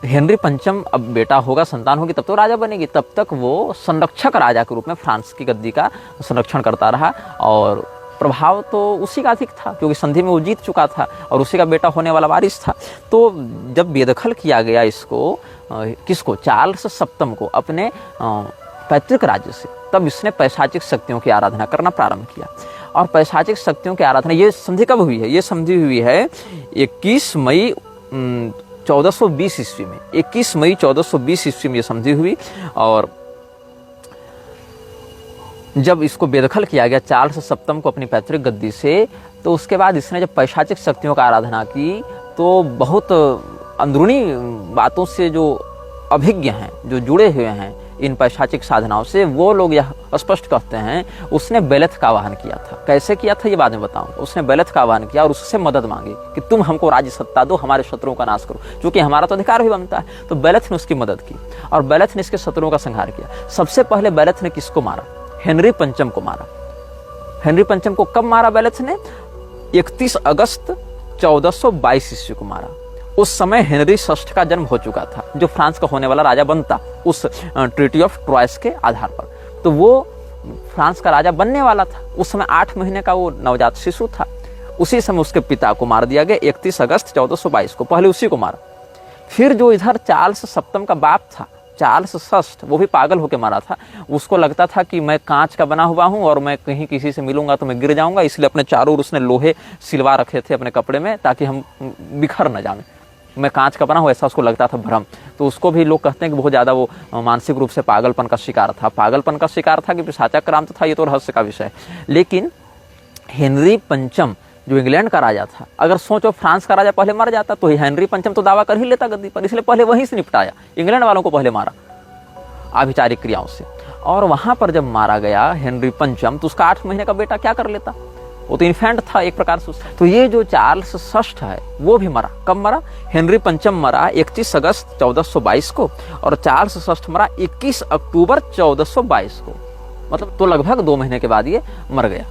हेनरी पंचम अब बेटा होगा, संतान होगी, तब तो राजा बनेगी। तब तक वो संरक्षक राजा के रूप में फ्रांस की गद्दी का संरक्षण करता रहा और प्रभाव तो उसी का अधिक था क्योंकि संधि में वो जीत चुका था और उसी का बेटा होने वाला वारिस था। तो जब बेदखल किया गया इसको, किसको, चार्ल्स सप्तम को अपने पैतृक राज्य से, तब इसने पैशाचिक शक्तियों की आराधना करना प्रारंभ किया। और पैशाचिक शक्तियों की आराधना, ये संधि कब हुई है, ये संधि हुई है 21 मई 1420 ईस्वी में। 21 मई 1420 ईस्वी में ये संधि हुई। और जब इसको बेदखल किया गया चार्ल्स सप्तम को अपनी पैतृक गद्दी से, तो उसके बाद इसने जब पैशाचिक शक्तियों का आराधना की तो बहुत अंदरूनी बातों से जो अभिज्ञ हैं, जो जुड़े हुए हैं इन पैशाचिक साधनाओं से, वो लोग यह स्पष्ट कहते हैं उसने बेलेथ का आवाहन किया था। कैसे किया था ये बाद में बताऊंगा। उसने बेलेथ का आवाहन किया और उससे मदद मांगी कि तुम हमको राज्य सत्ता दो, हमारे शत्रुओं का नाश करो, क्योंकि हमारा तो अधिकार भी बनता है। तो बेलेथ ने उसकी मदद की और बेलेथ ने इसके शत्रुओं का संहार किया। सबसे पहले बेलेथ ने किसको मारा, हेनरी पंचम को मारा। हेनरी पंचम को कब मारा बेलेथ ने, 31 अगस्त 1422 ईस्वी को मारा। उस समय हेनरी षष्ठ का जन्म हो चुका था जो फ्रांस का होने वाला राजा बनता उस ट्रीटी ऑफ ट्रॉयस के आधार पर। तो वो फ्रांस का राजा बनने वाला था। उस समय 8 महीने का वो नवजात शिशु था। उसी समय उसके पिता को मार दिया गया 31 अगस्त 1422 को, पहले उसी को मारा। फिर जो इधर चार्ल्स सप्तम का बाप था चार्ल्स षष्ठ वो भी पागल होकर मारा था। उसको लगता था कि मैं कांच का बना हुआ हूँ और मैं कहीं किसी से मिलूंगा तो मैं गिर जाऊंगा, इसलिए अपने चारों ओर उसने लोहे सिलवा रखे थे अपने कपड़े में ताकि हम बिखर न जाए, मैं कांच का बना हूँ, ऐसा उसको लगता था भ्रम। तो उसको भी लोग कहते हैं कि बहुत ज़्यादा वो मानसिक रूप से पागलपन का शिकार था। पागलपन का शिकार था कि पिशाचा क्रांत था, ये तो रहस्य का विषय है। लेकिन हेनरी पंचम जो इंग्लैंड का राजा था, अगर सोचो फ्रांस का राजा पहले मर जाता तो हेनरी पंचम तो दावा कर ही लेता गद्दी पर, इसलिए पहले वहीं से निपटाया, इंग्लैंड वालों को पहले मारा आभिचारिक क्रियाओं से। और वहां पर जब मारा गया हेनरी पंचम तो उसका 8 महीने का बेटा क्या कर लेता, वो तो इन्फेंट था एक प्रकार से। तो ये जो चार्ल्स षष्ठ है वो भी मरा। कब मरा? हेनरी पंचम मरा 31 अगस्त 1422 को और चार्ल्स षष्ठ मरा 21 अक्टूबर 1422 को, मतलब तो लगभग 2 महीने के बाद ये मर गया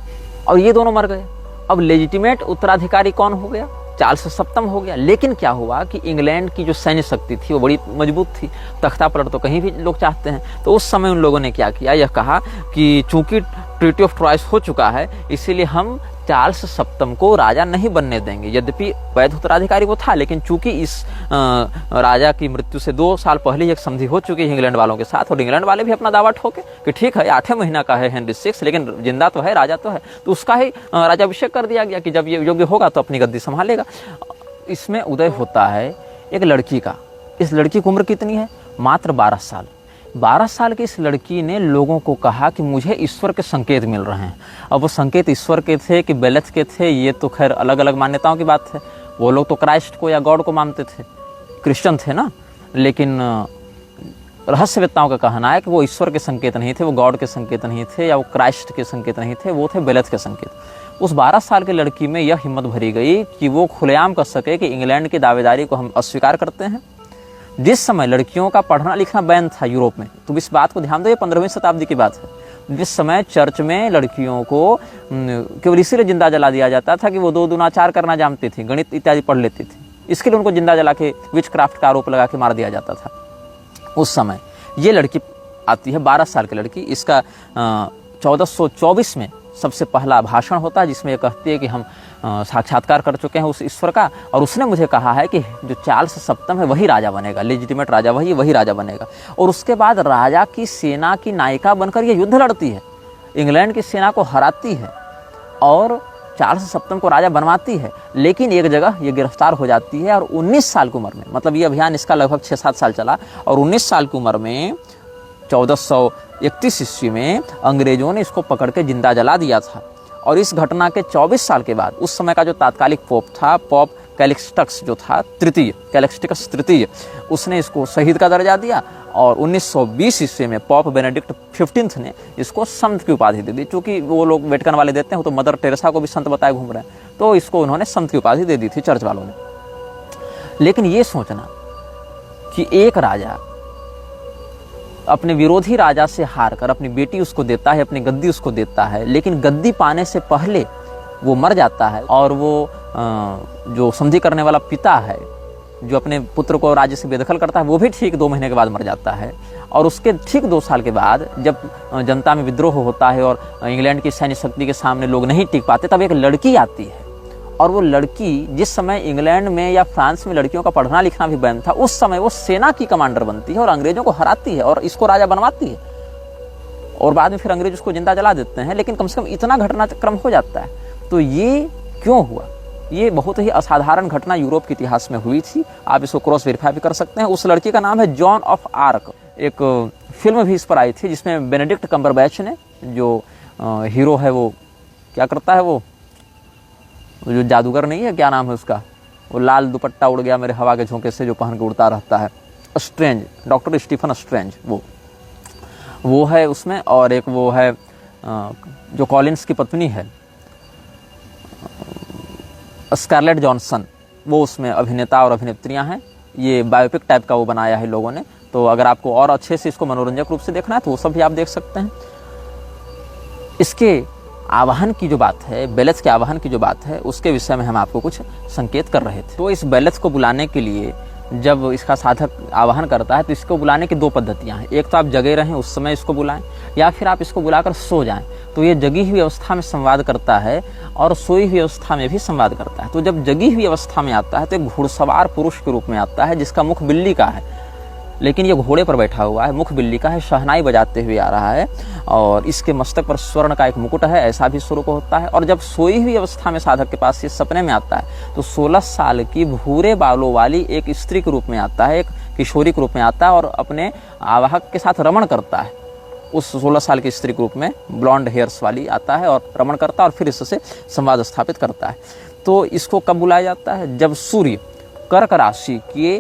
और ये दोनों मर गए। अब लेजिटिमेट उत्तराधिकारी कौन हो गया? चार्ल्स सप्तम हो गया। लेकिन क्या हुआ कि इंग्लैंड की जो सैन्य शक्ति थी वो बड़ी मजबूत थी, तख्ता पलट तो कहीं भी लोग चाहते हैं। तो उस समय उन लोगों ने क्या किया, यह कहा कि चूंकि ट्रीटी ऑफ ट्रॉयस हो चुका है इसीलिए हम चार्ल्स सप्तम को राजा नहीं बनने देंगे। यद्यपि वैध उत्तराधिकारी वो था, लेकिन चूंकि इस राजा की मृत्यु से 2 साल पहले ही एक संधि हो चुकी है इंग्लैंड वालों के साथ और इंग्लैंड वाले भी अपना दावा ठोके कि ठीक है 8 महीना का है हेनरी 6 लेकिन जिंदा तो है, राजा तो है, तो उसका ही राजाभिषेक कर दिया गया कि जब ये योग्य होगा तो अपनी गद्दी संभालेगा। इसमें उदय होता है एक लड़की का। इस लड़की की उम्र कितनी है? मात्र 12 साल। 12 साल की इस लड़की ने लोगों को कहा कि मुझे ईश्वर के संकेत मिल रहे हैं। अब वो संकेत ईश्वर के थे कि बेलेथ के थे, ये तो खैर अलग अलग मान्यताओं की बात है। वो लोग तो क्राइस्ट को या गॉड को मानते थे, क्रिश्चियन थे ना, लेकिन रहस्यवेत्ताओं का कहना है कि वो ईश्वर के संकेत नहीं थे, वो गॉड के संकेत नहीं थे या वो क्राइस्ट के संकेत नहीं थे, वो थे बेलेथ के संकेत। उस 12 साल की लड़की में यह हिम्मत भरी गई कि वो खुलेआम कर सके कि इंग्लैंड की दावेदारी को हम अस्वीकार करते हैं। जिस समय लड़कियों का पढ़ना लिखना बैन था यूरोप में, तो इस बात को ध्यान दो, ये 15वीं शताब्दी की बात है। जिस समय चर्च में लड़कियों को केवल इसीलिए जिंदा जला दिया जाता था कि वो 2 दूना 4 करना जानती थी, गणित इत्यादि पढ़ लेती थी, इसके लिए उनको जिंदा जला के विच क्राफ्ट का आरोप लगा के मार दिया जाता था। उस समय ये लड़की आती है, 12 साल की लड़की। इसका 1424 में सबसे पहला भाषण होता है जिसमें ये कहती है कि हम साक्षात्कार कर चुके हैं उस ईश्वर का और उसने मुझे कहा है कि जो चार्ल्स सप्तम है वही राजा बनेगा, लेजिटिमेट राजा वही राजा बनेगा। और उसके बाद राजा की सेना की नायिका बनकर ये युद्ध लड़ती है, इंग्लैंड की सेना को हराती है और चार्ल्स सप्तम को राजा बनवाती है। लेकिन एक जगह ये गिरफ्तार हो जाती है और 19 साल की उम्र में, मतलब ये अभियान इसका लगभग 6-7 साल चला और 19 साल की उम्र में 1431 ईस्वी में अंग्रेजों ने इसको पकड़ के जिंदा जला दिया था। और इस घटना के 24 साल के बाद उस समय का जो तात्कालिक पोप था, पोप कैलिक्सटस जो था कैलिक्सटिकस तृतीय, उसने इसको शहीद का दर्जा दिया और 1920 ईस्वी में पोप बेनेडिक्ट 15 ने इसको संत की उपाधि दे दी। चूंकि वो लोग वेटिकन वाले देते हैं, तो मदर टेरेसा को भी संत बताए घूम रहे हैं, तो इसको उन्होंने संत की उपाधि दे दी थी चर्च वालों ने। लेकिन ये सोचना कि एक राजा अपने विरोधी राजा से हार कर अपनी बेटी उसको देता है, अपनी गद्दी उसको देता है, लेकिन गद्दी पाने से पहले वो मर जाता है और वो जो संधि करने वाला पिता है जो अपने पुत्र को राज्य से बेदखल करता है वो भी ठीक 2 महीने के बाद मर जाता है। और उसके ठीक 2 साल के बाद जब जनता में विद्रोह होता है और इंग्लैंड की सैन्य शक्ति के सामने लोग नहीं टिक पाते, तब एक लड़की आती है और वो लड़की, जिस समय इंग्लैंड में या फ्रांस में लड़कियों का पढ़ना लिखना भी बैन था, उस समय वो सेना की कमांडर बनती है और अंग्रेजों को हराती है और इसको राजा बनवाती है और बाद में फिर अंग्रेज उसको जिंदा जला देते हैं। लेकिन कम से कम इतना घटनाक्रम हो जाता है। तो ये क्यों हुआ? ये बहुत ही असाधारण घटना यूरोप के इतिहास में हुई थी। आप इसको क्रॉस वेरीफाई भी कर सकते हैं। उस लड़की का नाम है जॉन ऑफ आर्क। एक फिल्म भी इस पर आई थी जिसमें बेनेडिक्ट कम्बरबैच ने, जो हीरो है, वो क्या करता है, वो जो जादूगर नहीं है, क्या नाम है उसका, वो लाल दुपट्टा उड़ गया मेरे हवा के झोंके से जो पहन के उड़ता रहता है, स्ट्रेंज, डॉक्टर स्टीफन स्ट्रेंज, वो है उसमें। और एक वो है जो कॉलिंस की पत्नी है, स्कारलेट जॉनसन, वो उसमें अभिनेता और अभिनेत्रियां हैं। ये बायोपिक टाइप का वो बनाया है लोगों ने। तो अगर आपको और अच्छे से इसको मनोरंजक रूप से देखना है तो वो सब भी आप देख सकते हैं। इसके आवाहन की जो बात है, बेलेथ के आवाहन की जो बात है, उसके विषय में हम आपको कुछ संकेत कर रहे थे। तो इस बेलेथ को बुलाने के लिए जब इसका साधक आवाहन करता है तो इसको बुलाने की 2 पद्धतियां हैं। एक तो आप जगे रहें उस समय इसको बुलाएं, या फिर आप इसको बुलाकर सो जाएं। तो ये जगी हुई अवस्था में संवाद करता है और सोई हुई अवस्था में भी संवाद करता है। तो जब जगी हुई अवस्था में आता है तो एक घुड़सवार पुरुष के रूप में आता है जिसका मुख बिल्ली का है, लेकिन ये घोड़े पर बैठा हुआ है, मुख बिल्ली का है, शहनाई बजाते हुए आ रहा है और इसके मस्तक पर स्वर्ण का एक मुकुट है, ऐसा भी सूर्य को होता है। और जब सोई हुई अवस्था में साधक के पास ये सपने में आता है तो 16 साल की भूरे बालों वाली एक स्त्री के रूप में आता है, एक किशोरी के रूप में आता है और अपने आवाहक के साथ रमण करता है। उस 16 साल की स्त्री के रूप में ब्लॉन्ड हेयर्स वाली आता है और रमण करता है और फिर इससे संवाद स्थापित करता है। तो इसको कब बुलाया जाता है? जब सूर्य कर्क राशि के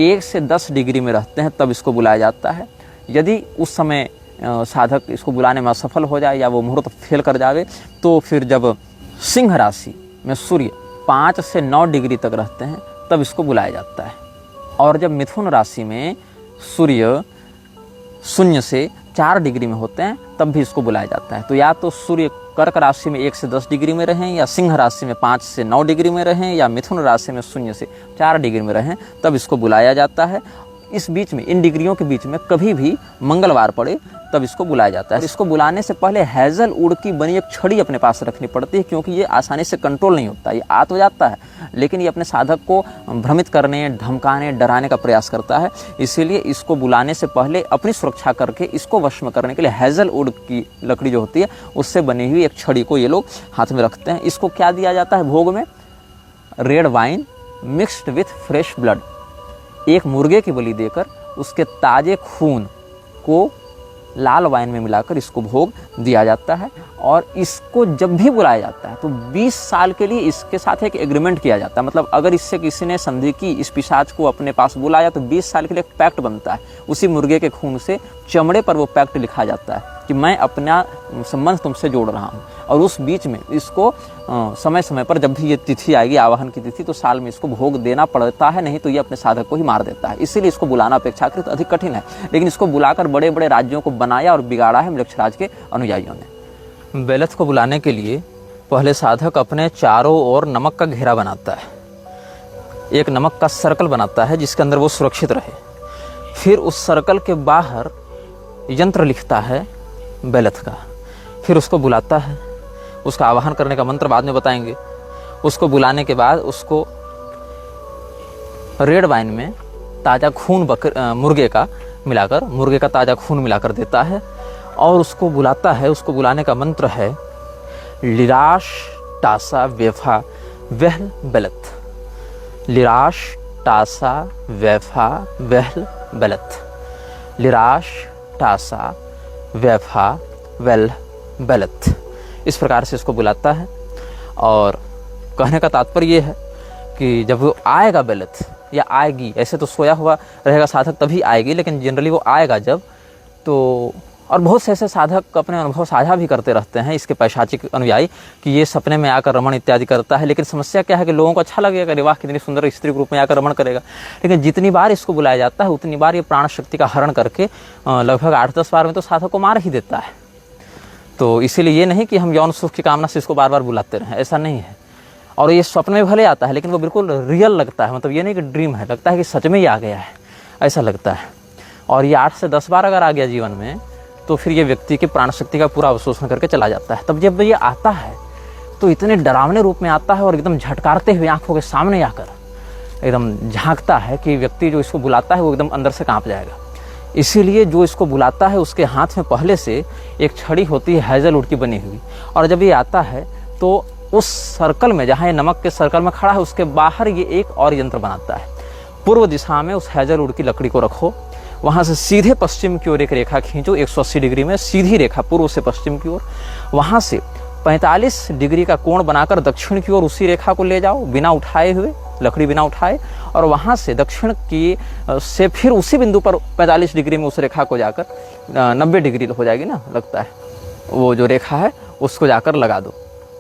1 से 10 डिग्री में रहते हैं तब इसको बुलाया जाता है। यदि उस समय साधक इसको बुलाने में असफल हो जाए या वो मुहूर्त फेल कर जावे तो फिर जब सिंह राशि में सूर्य 5 से 9 डिग्री तक रहते हैं तब इसको बुलाया जाता है। और जब मिथुन राशि में सूर्य 0 से 4 डिग्री में होते हैं तब भी इसको बुलाया जाता है। तो या तो सूर्य कर्क राशि में 1 से 10 डिग्री में रहें, या सिंह राशि में 5 से 9 डिग्री में रहें, या मिथुन राशि में 0 से 4 डिग्री में रहें, तब इसको बुलाया जाता है। इस बीच में, इन डिग्रियों के बीच में कभी भी मंगलवार पड़े तब इसको बुलाया जाता है। इसको बुलाने से पहले हैजल वुड की बनी एक छड़ी अपने पास रखनी पड़ती है, क्योंकि ये आसानी से कंट्रोल नहीं होता। ये आ तो जाता है लेकिन ये अपने साधक को भ्रमित करने, धमकाने, डराने का प्रयास करता है। इसीलिए इसको बुलाने से पहले अपनी सुरक्षा करके इसको वश में करने के लिए हैजल वुड की लकड़ी जो होती है उससे बनी हुई एक छड़ी को ये लोग हाथ में रखते हैं। इसको क्या दिया जाता है भोग में? Red wine mixed with fresh blood. एक मुर्गे की बलि देकर उसके ताजे खून को लाल वाइन में मिलाकर इसको भोग दिया जाता है। और इसको जब भी बुलाया जाता है तो 20 साल के लिए इसके साथ एक एग्रीमेंट किया जाता है। मतलब अगर इससे किसी ने संधि की, इस पिशाच को अपने पास बुलाया तो 20 साल के लिए एक पैक्ट बनता है। उसी मुर्गे के खून से चमड़े पर वो पैक्ट लिखा जाता है कि मैं अपना संबंध तुमसे जोड़ रहा हूँ। और उस बीच में इसको समय समय पर जब भी ये तिथि आएगी, आवाहन की तिथि, तो साल में इसको भोग देना पड़ता है, नहीं तो ये अपने साधक को ही मार देता है। इसीलिए इसको बुलाना अपेक्षाकृत अधिक कठिन है। लेकिन इसको बुलाकर बड़े बड़े राज्यों को बनाया और बिगाड़ा है मृक्षराज के अनुयायियों ने। बेलथ को बुलाने के लिए पहले साधक अपने चारों ओर नमक का घेरा बनाता है, एक नमक का सर्कल बनाता है जिसके अंदर वो सुरक्षित रहे। फिर उस सर्कल के बाहर यंत्र लिखता है बेलथ का, फिर उसको बुलाता है। उसका आवाहन करने का मंत्र बाद में बताएंगे। उसको बुलाने के बाद उसको रेड वाइन में ताज़ा खून मुर्गे का ताज़ा खून मिलाकर देता है और उसको बुलाता है। उसको बुलाने का मंत्र है लिराश टासा वेफा वहल बेलथ। लिराश टासा वेफा वहल बेलथ। लिराश टासा वेफा वेल बेलथ। इस प्रकार से इसको बुलाता है। और कहने का तात्पर्य ये है कि जब वो आएगा बेलथ या आएगी, ऐसे तो सोया हुआ रहेगा साधक तभी आएगी, लेकिन जनरली वो आएगा जब, तो और बहुत से ऐसे साधक अपने अनुभव साझा भी करते रहते हैं इसके पैशाचिक अनुयायी कि ये सपने में आकर रमण इत्यादि करता है। लेकिन समस्या क्या है कि लोगों को अच्छा लगेगा, वाह कितनी सुंदर स्त्री के रूप में आकर रमण करेगा। लेकिन जितनी बार इसको बुलाया जाता है उतनी बार ये प्राण शक्ति का हरण करके लगभग 8-10 बार में तो साधक को मार ही देता है। तो इसीलिए ये नहीं कि हम यौन सुख की कामना से इसको बार बार बुलाते रहें, ऐसा नहीं है। और ये स्वप्न में भले आता है लेकिन वो बिल्कुल रियल लगता है, मतलब ये नहीं कि ड्रीम है, लगता है कि सच में ही आ गया है, ऐसा लगता है। और ये 8 से 10 बार अगर आ गया जीवन में तो फिर ये व्यक्ति की प्राण शक्ति का पूरा अवशोषण करके चला जाता है। तब जब ये आता है तो इतने डरावने रूप में आता है और एकदम झटकारते हुए आंखों के सामने आकर एकदम झांकता है कि व्यक्ति जो इसको बुलाता है वो एकदम अंदर से कांप जाएगा। इसीलिए जो इसको बुलाता है उसके हाथ में पहले से एक छड़ी होती है हैजलवुड की बनी हुई। और जब ये आता है तो उस सर्कल में, जहाँ ये नमक के सर्कल में खड़ा है, उसके बाहर ये एक और यंत्र बनाता है। पूर्व दिशा में उस हैजलवुड की लकड़ी को रखो, वहाँ से सीधे पश्चिम की ओर एक रेखा खींचो 180 डिग्री में, सीधी रेखा पूर्व से पश्चिम की ओर। वहाँ से 45 डिग्री का कोण बनाकर दक्षिण की ओर उसी रेखा को ले जाओ बिना उठाए हुए, लकड़ी बिना उठाए। और वहाँ से दक्षिण की से फिर उसी बिंदु पर 45 डिग्री में उस रेखा को जाकर 90 डिग्री हो जाएगी ना, लगता है वो जो रेखा है उसको जाकर लगा दो।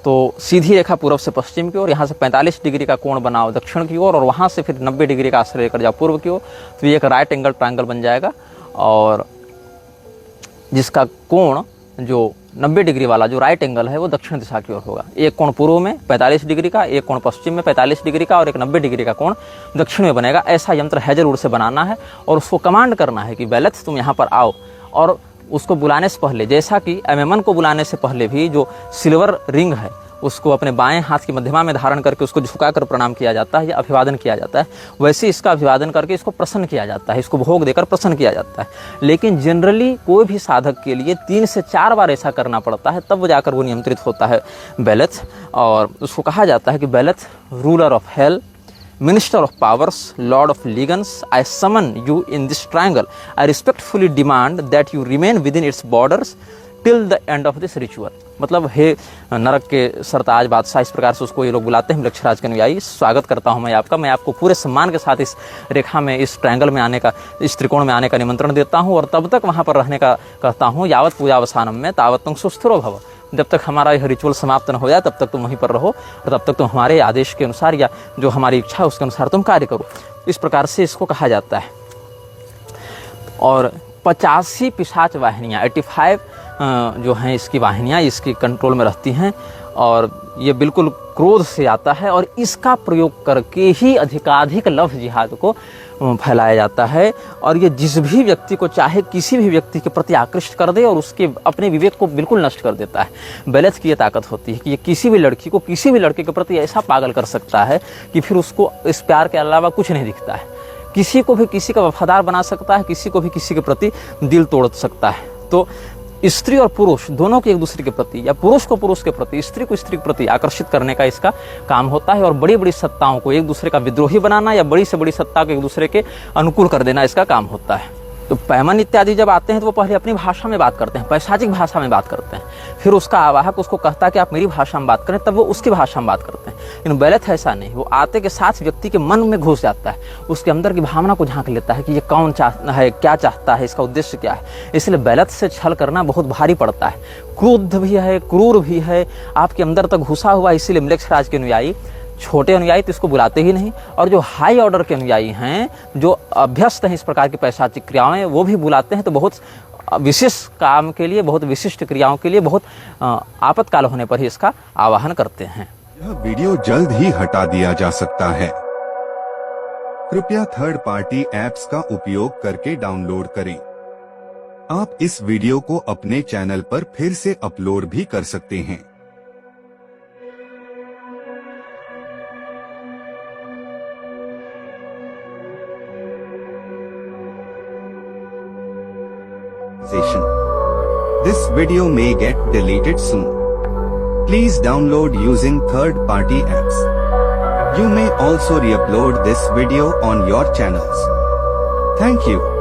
तो सीधी रेखा पूर्व से पश्चिम की ओर, यहाँ से 45 डिग्री का कोण बनाओ दक्षिण की ओर और वहाँ से फिर 90 डिग्री का आश्रय लेकर जाओ पूर्व की ओर। तो ये एक राइट एंगल ट्रायंगल बन जाएगा और जिसका कोण जो 90 डिग्री वाला जो राइट एंगल है वो दक्षिण दिशा की ओर होगा। एक कोण पूर्व में 45 डिग्री का, एक कोण पश्चिम में 45 डिग्री का और एक 90 डिग्री का कोण दक्षिण में बनेगा। ऐसा यंत्र हैजलवुड से बनाना है और उसको कमांड करना है कि बेलथ तुम यहाँ पर आओ। और उसको बुलाने से पहले, जैसा कि एमेमन को बुलाने से पहले भी जो सिल्वर रिंग है उसको अपने बाएं हाथ की मध्यमा में धारण करके उसको झुकाकर प्रणाम किया जाता है या अभिवादन किया जाता है, वैसे इसका अभिवादन करके इसको प्रसन्न किया जाता है, इसको भोग देकर प्रसन्न किया जाता है। लेकिन जनरली कोई भी साधक के लिए 3 से 4 बार ऐसा करना पड़ता है, तब वो जाकर वो नियंत्रित होता है बेलेथ। और उसको कहा जाता है कि Beleth, ruler of hell, Minister of powers, Lord of legends, I summon you in this triangle. I respectfully demand that you remain within its borders till the end of this ritual. मतलब हे नरक के सरताज बादशाह, इस प्रकार से उसको ये लोग बुलाते हैं मृक्षराज के अनुयायी। स्वागत करता हूँ मैं आपका, मैं आपको पूरे सम्मान के साथ इस रेखा में, इस ट्रायंगल में आने का, इस त्रिकोण में आने का निमंत्रण देता हूँ और तब तक वहाँ पर रहने का कहता हूँ। यावत पूजावसानम में तावत तुम सुस्थिरो भव, जब तक हमारा यह रिचुअल समाप्त न हो जाए तब तक तुम वहीं पर रहो और तब तक तुम हमारे आदेश के अनुसार या जो हमारी इच्छा है उसके अनुसार तुम कार्य करो। इस प्रकार से इसको कहा जाता है। और 85 पिशाच वाहिनियाँ, 85 जो हैं इसकी वाहिनियाँ इसकी कंट्रोल में रहती हैं और ये बिल्कुल क्रोध से आता है और इसका प्रयोग करके ही अधिकाधिक लव जिहाद को फैलाया जाता है। और ये जिस भी व्यक्ति को चाहे किसी भी व्यक्ति के प्रति आकृष्ट कर दे और उसके अपने विवेक को बिल्कुल नष्ट कर देता है। बेलेथ की ये ताकत होती है कि ये किसी भी लड़की को किसी भी लड़के के प्रति ऐसा पागल कर सकता है कि फिर उसको इस प्यार के अलावा कुछ नहीं दिखता है। किसी को भी किसी का वफादार बना सकता है, किसी को भी किसी के प्रति दिल तोड़ सकता है। तो स्त्री और पुरुष दोनों के एक दूसरे के प्रति या पुरुष को पुरुष के प्रति, स्त्री को स्त्री के प्रति आकर्षित करने का इसका काम होता है और बड़ी बड़ी सत्ताओं को एक दूसरे का विद्रोही बनाना या बड़ी से बड़ी सत्ता को एक दूसरे के अनुकूल कर देना इसका काम होता है। तो पैमन इत्यादि जब आते हैं तो वो पहले अपनी भाषा में बात करते हैं, पैशाचिक भाषा में बात करते हैं, फिर उसका आवाहक उसको कहता है कि आप मेरी भाषा में बात करें, तब वो उसकी भाषा में बात करते हैं। लेकिन बेलेथ ऐसा नहीं, वो आते के साथ व्यक्ति के मन में घुस जाता है, उसके अंदर की भावना को झांक लेता है कि ये कौन चाहता है, क्या चाहता है, इसका उद्देश्य क्या है। इसलिए बेलेथ से छल करना बहुत भारी पड़ता है, क्रोध भी है, क्रूर भी है, आपके अंदर तक घुसा हुआ। इसीलिए मृक्षराज के अनुयायी, छोटे अनुयायी तो इसको बुलाते ही नहीं, और जो हाई ऑर्डर के अनुयायी हैं, जो अभ्यस्त हैं इस प्रकार की पैशाचिक क्रियाओं, वो भी बुलाते हैं। तो बहुत विशेष काम के लिए, बहुत विशिष्ट क्रियाओं के लिए, बहुत आपातकाल होने पर ही इसका आवाहन करते हैं। यह वीडियो जल्द ही हटा दिया जा सकता है। कृपया थर्ड पार्टी ऐप्स का उपयोग करके डाउनलोड करें। आप इस वीडियो को अपने चैनल पर फिर से अपलोड भी कर सकते हैं। This video may get deleted soon. Please download using third-party apps. You may also re-upload this video on your channels. Thank you.